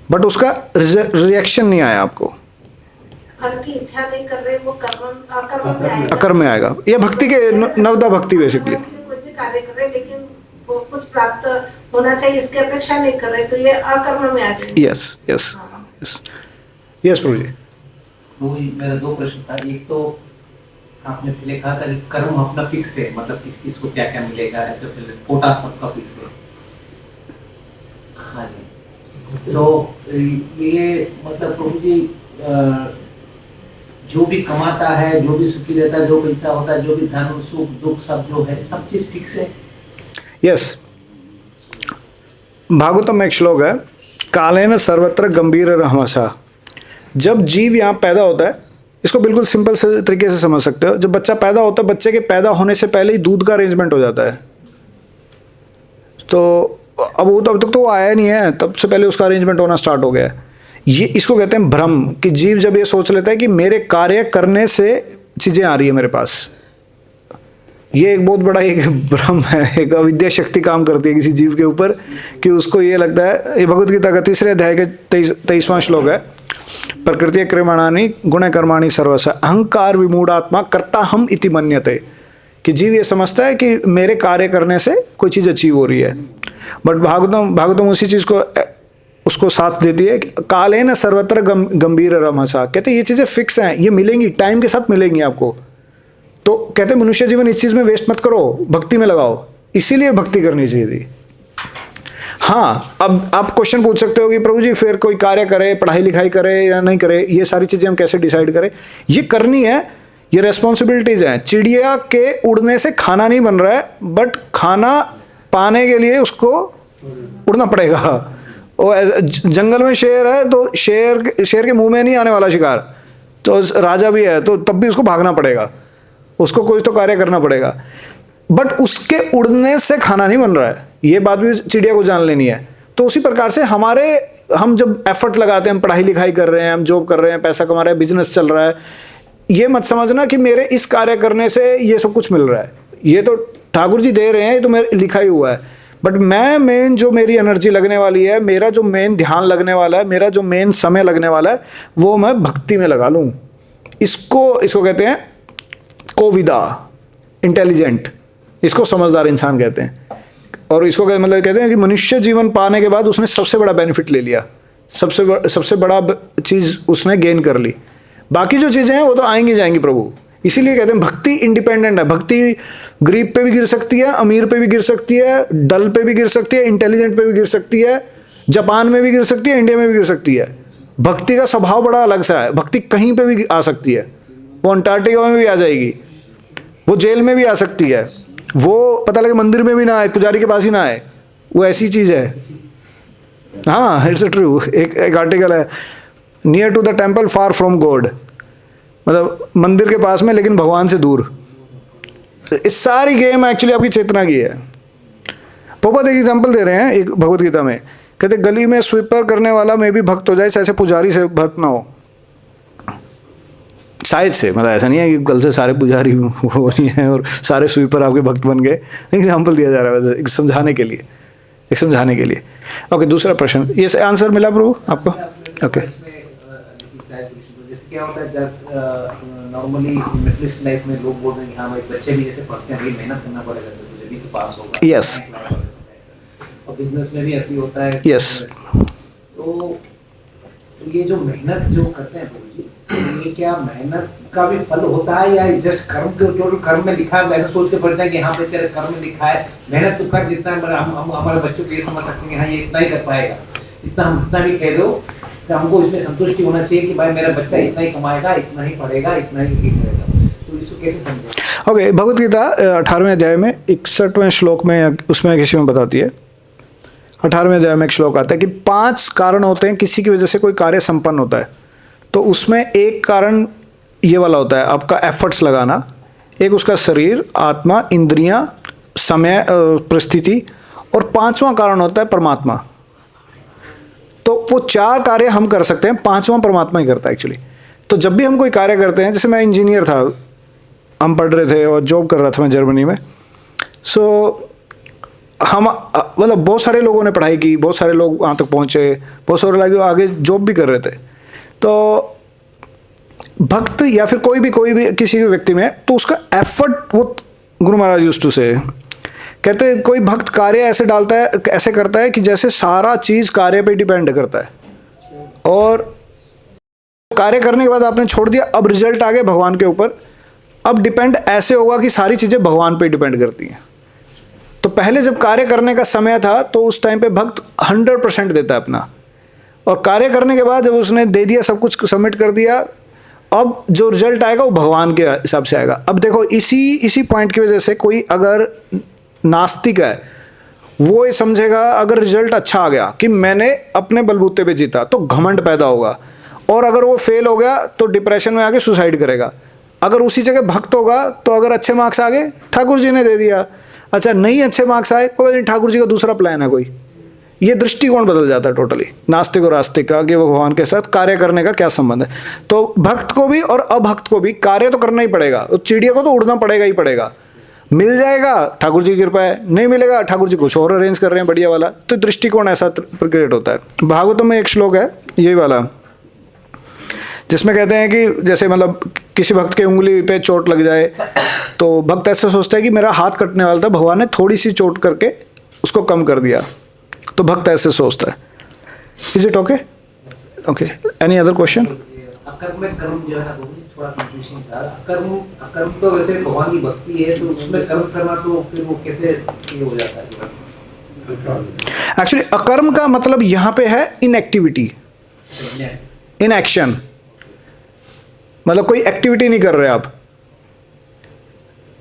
बट उसका रिएक्शन नहीं आया आपको, फल की इच्छा नहीं कर रहे, वो कर्म अकर्म में आएगा। अकर्म में आएगा। ये भक्ति के नवदा भक्ति बेसिकली। कोई भी कार्य कर रहे लेकिन वो कुछ प्राप्त होना चाहिए इसकी अपेक्षा नहीं कर रहे, तो ये अकर्म में आ जाएगा। यस यस यस यस प्रभु जी। वही मेरा दो प्रश्न था। एक तो आपने पहले कहा था कि कर्म अपना फिक्स है, मतलब किस किस को क्या क्या मिलेगा, ऐसे पहले कोटा सबका फिक्स है। हाँ जी, तो ये मतलब प्रभु जी जो भी कमाता है, जो भी सुखी रहता है, जो पैसा होता है, जो भी धन सुख दुख सब जो है, सब चीज फिक्स है। यस, भागवतम में एक श्लोक है, कालेन सर्वत्र गंभीर रहमसा। जब जीव यहाँ पैदा होता है, इसको बिल्कुल सिंपल से तरीके से समझ सकते हो। जब बच्चा पैदा होता है, बच्चे के पैदा होने से पहले ही दूध का अरेंजमेंट हो जाता है। तो अब वो तब तक तो वो आया नहीं है, तब से पहले उसका अरेंजमेंट होना स्टार्ट हो गया है। ये इसको कहते हैं भ्रम, कि जीव जब ये सोच लेता है कि मेरे कार्य करने से चीज़ें आ रही है मेरे पास। ये एक बहुत बड़ा एक भ्रम है, एक अविद्या शक्ति काम करती है किसी जीव के ऊपर, कि उसको ये लगता है। ये भगवद गीता का 3 अध्याय के 23वां श्लोक है, प्रकृति क्रमणानि गुण कर्माणि सर्वस्य अहंकार विमूढ़ात्मा कर्ता हम इति मन्यते। कि जीव ये समझता है कि मेरे कार्य करने से कोई चीज़ अचीव हो रही है, बट भागवतम उसी चीज़ को उसको साथ देती है। कालेन सर्वत्र गंभीर रमसा, कहते ये चीज़ें फिक्स हैं, ये मिलेंगी, टाइम के साथ मिलेंगी आपको। तो कहते मनुष्य जीवन इस चीज़ में वेस्ट मत करो, भक्ति में लगाओ। इसीलिए भक्ति करनी चाहिए थी। हाँ, अब आप क्वेश्चन पूछ सकते हो कि प्रभु जी फिर कोई कार्य करे, पढ़ाई लिखाई करे या नहीं करे, ये सारी चीज़ें हम कैसे डिसाइड करें? ये करनी है, ये रेस्पॉन्सिबिलिटीज़ हैं। चिड़िया के उड़ने से खाना नहीं बन रहा है, बट खाना पाने के लिए उसको उड़ना पड़ेगा। वो जंगल में शेर है तो शेर के मुंह में नहीं आने वाला शिकार, तो राजा भी है तो तब भी उसको भागना पड़ेगा, उसको कुछ तो कार्य करना पड़ेगा, बट उसके उड़ने से खाना नहीं बन रहा है। ये बात भी चिड़िया को जान लेनी है। तो उसी प्रकार से हम जब एफर्ट लगाते हैं, हम पढ़ाई लिखाई कर रहे हैं, हम जॉब कर रहे हैं, पैसा कमा रहे हैं, बिजनेस चल रहा है, ये मत समझना कि मेरे इस कार्य करने से ये सब कुछ मिल रहा है। ये तो ठाकुर जी दे रहे हैं, ये तो मेरे लिखा ही हुआ है। बट मैं मेन जो मेरी एनर्जी लगने वाली है, मेरा जो मेन ध्यान लगने वाला है, मेरा जो मेन समय लगने वाला है, वो मैं भक्ति में लगा लूँ। इसको कहते हैं कोविदा, इंटेलिजेंट, इसको समझदार इंसान कहते हैं। और इसको मतलब कहते हैं कि मनुष्य जीवन पाने के बाद उसने सबसे बड़ा बेनिफिट ले लिया, सबसे बड़ा चीज़ उसने गेन कर ली। बाकी जो चीज़ें हैं वो तो आएंगी जाएंगी प्रभु। इसीलिए कहते हैं भक्ति इंडिपेंडेंट है। भक्ति गरीब पे भी गिर सकती है, अमीर पे भी गिर सकती है, डल पे भी गिर सकती है, इंटेलिजेंट पे भी गिर सकती है, जापान में भी गिर सकती है, इंडिया में भी गिर सकती है। भक्ति का स्वभाव बड़ा अलग सा है। भक्ति कहीं पे भी आ सकती है, वो अंटार्कटिका में भी आ जाएगी, वो जेल में भी आ सकती है, वो पता लगे मंदिर में भी ना आए, पुजारी के पास ही ना आए, वो ऐसी चीज़ है। हाँ, इट्स ट्रू। एक आर्टिकल है, near to the temple far from god, मतलब मंदिर के पास में लेकिन भगवान से दूर। इस सारी गेम एक्चुअली आपकी चेतना की है। पोपत एक एग्जाम्पल दे रहे हैं एक भगवत गीता में, कहते गली में स्वीपर करने वाला में भी भक्त हो जाए, ऐसे पुजारी से भक्त ना हो। शायद से, मतलब ऐसा नहीं है कि कल से सारे पुजारी वो नहीं है और सारे स्वीपर आपके भक्त बन गए। एग्जाम्पल दिया जा रहा है वैसे, एक समझाने के लिए। ओके, दूसरा प्रश्न, ये आंसर मिला प्रभु आपको? ओके। जैसे क्या होता है जब नॉर्मली मिडिल लाइफ में लोग बोलते हैं कि हाँ भाई बच्चे भी जैसे पढ़ते हैं, मेहनत करना पड़ेगा तो तुझे भी तो पास होगा। यस। और बिजनेस में भी ऐसे ही होता है। यस। तो ये जो मेहनत जो करते हैं प्रभु जी, ये क्या मेहनत का भी फल होता है या जस्ट कर्म के जो कर्म में लिखा है वैसा सोच के पढ़ते हैं कि हाँ भाई तेरे कर्म में लिखा है, मेहनत तो कर जितना है, हम हमारे बच्चों को ये समझ सकते हैं कि हाँ ये इतना ही कर पाएगा, इतना हम इतना भी कह दो तो हमको इसमें संतुष्टि होना चाहिए कि भाई मेरा बच्चा इतना ही कमाएगा, इतना ही पढ़ेगा, इतना ही करेगा। तो इसको कैसे समझें? ओके, भगवद गीता 18वें अध्याय में 61वें श्लोक में उसमें किसी में बताती है, 18वें अध्याय में एक श्लोक आता है कि 5 कारण होते हैं किसी की वजह से कोई कार्य संपन्न होता है। तो उसमें एक कारण ये वाला होता है आपका एफर्ट्स लगाना, एक उसका शरीर, आत्मा, इंद्रियां, समय, परिस्थिति, और 5वां कारण होता है परमात्मा। तो वो 4 कार्य हम कर सकते हैं, 5वां परमात्मा ही करता है एक्चुअली। तो जब भी हम कोई कार्य करते हैं, जैसे मैं इंजीनियर था, हम पढ़ रहे थे और जॉब कर रहा था मैं जर्मनी में, सो हम मतलब बहुत सारे लोगों ने पढ़ाई की, बहुत सारे लोग वहाँ तक पहुँचे, बहुत सारे लोग आगे जॉब भी कर रहे थे। तो भक्त या फिर कोई भी किसी भी व्यक्ति में, तो उसका एफर्ट, वो गुरु महाराज यूज्ड टू से कहते हैं कोई भक्त कार्य ऐसे डालता है, ऐसे करता है कि जैसे सारा चीज़ कार्य पे डिपेंड करता है, और कार्य करने के बाद आपने छोड़ दिया, अब रिजल्ट आ गए भगवान के ऊपर, अब डिपेंड ऐसे होगा कि सारी चीज़ें भगवान पे डिपेंड करती हैं। तो पहले जब कार्य करने का समय था तो उस टाइम पे भक्त 100% देता है अपना, और कार्य करने के बाद जब उसने दे दिया, सब कुछ सबमिट कर दिया, अब जो रिजल्ट आएगा वो भगवान के हिसाब से आएगा। अब देखो इसी पॉइंट की वजह से कोई अगर नास्तिक है, वो ये समझेगा अगर रिजल्ट अच्छा आ गया कि मैंने अपने बलबूते पे जीता, तो घमंड पैदा होगा, और अगर वो फेल हो गया तो डिप्रेशन में आके सुसाइड करेगा। अगर उसी जगह भक्त होगा तो अगर अच्छे मार्क्स आ गए, ठाकुर जी ने दे दिया, अच्छा नहीं अच्छे मार्क्स आए, कोई नहीं, ठाकुर जी का दूसरा प्लान है कोई। ये दृष्टिकोण बदल जाता है टोटली, नास्तिक और आस्तिक का, कि भगवान के साथ कार्य करने का क्या संबंध है। तो भक्त को भी और अभक्त को भी कार्य तो करना ही पड़ेगा, तो चिड़िया को तो उड़ना पड़ेगा ही पड़ेगा। मिल जाएगा ठाकुर जी की कृपा है, नहीं मिलेगा ठाकुर जी कुछ और अरेंज कर रहे हैं बढ़िया वाला। तो दृष्टिकोण ऐसा क्रिएट होता है। भागवतम में एक श्लोक है यही वाला, जिसमें कहते हैं कि जैसे मतलब किसी भक्त के उंगली पे चोट लग जाए, तो भक्त ऐसा सोचता है कि मेरा हाथ कटने वाला था, भगवान ने थोड़ी सी चोट करके उसको कम कर दिया। तो भक्त ऐसे सोचता है। Is it okay? Okay, any other question? अकर्म में कर्म जो है ना, थोड़ा कंफ्यूजन था। अकर्म तो वैसे भगवान की भक्ति है, तो उसमें कर्म करना तो फिर वो कैसे ये हो जाता है? एक्चुअली अकर्म का मतलब यहाँ पे है इनएक्टिविटी, इनएक्शन, मतलब कोई एक्टिविटी नहीं कर रहे आप।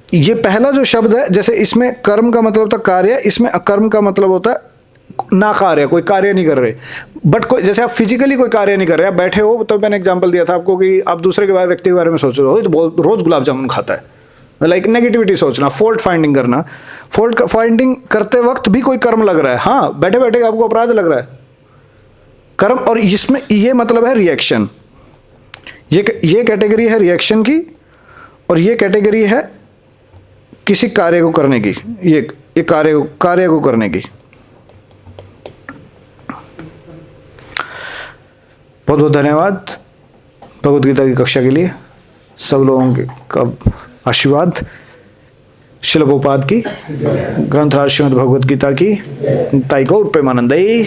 ये पहला जो शब्द है, जैसे इसमें कर्म का मतलब था कार्य, इसमें अकर्म का मतलब होता है ना कार्य, कोई कार्य नहीं कर रहे। बट कोई जैसे आप फिजिकली कोई कार्य नहीं कर रहे, आप बैठे हो, तो मैंने एग्जांपल दिया था आपको कि आप दूसरे के बारे व्यक्ति के बारे में सोच रहे हो, तो रोज गुलाब जामुन खाता है, लाइक नेगेटिविटी सोचना, फॉल्ट फाइंडिंग करना। फॉल्ट फाइंडिंग करते वक्त भी कोई कर्म लग रहा है, हाँ, बैठे बैठे आपको अपराध लग रहा है, कर्म। और इसमें ये मतलब है रिएक्शन, ये कैटेगरी है रिएक्शन की, और ये कैटेगरी है किसी कार्य को करने की, ये कार्य को करने की। बहुत बहुत धन्यवाद भगवद गीता की कक्षा के लिए, सब लोगों का आशीर्वाद। श्रील प्रभुपाद की, ग्रंथराज श्रीमद् भगवद गीता की, ताई गौर प्रेमानंदई।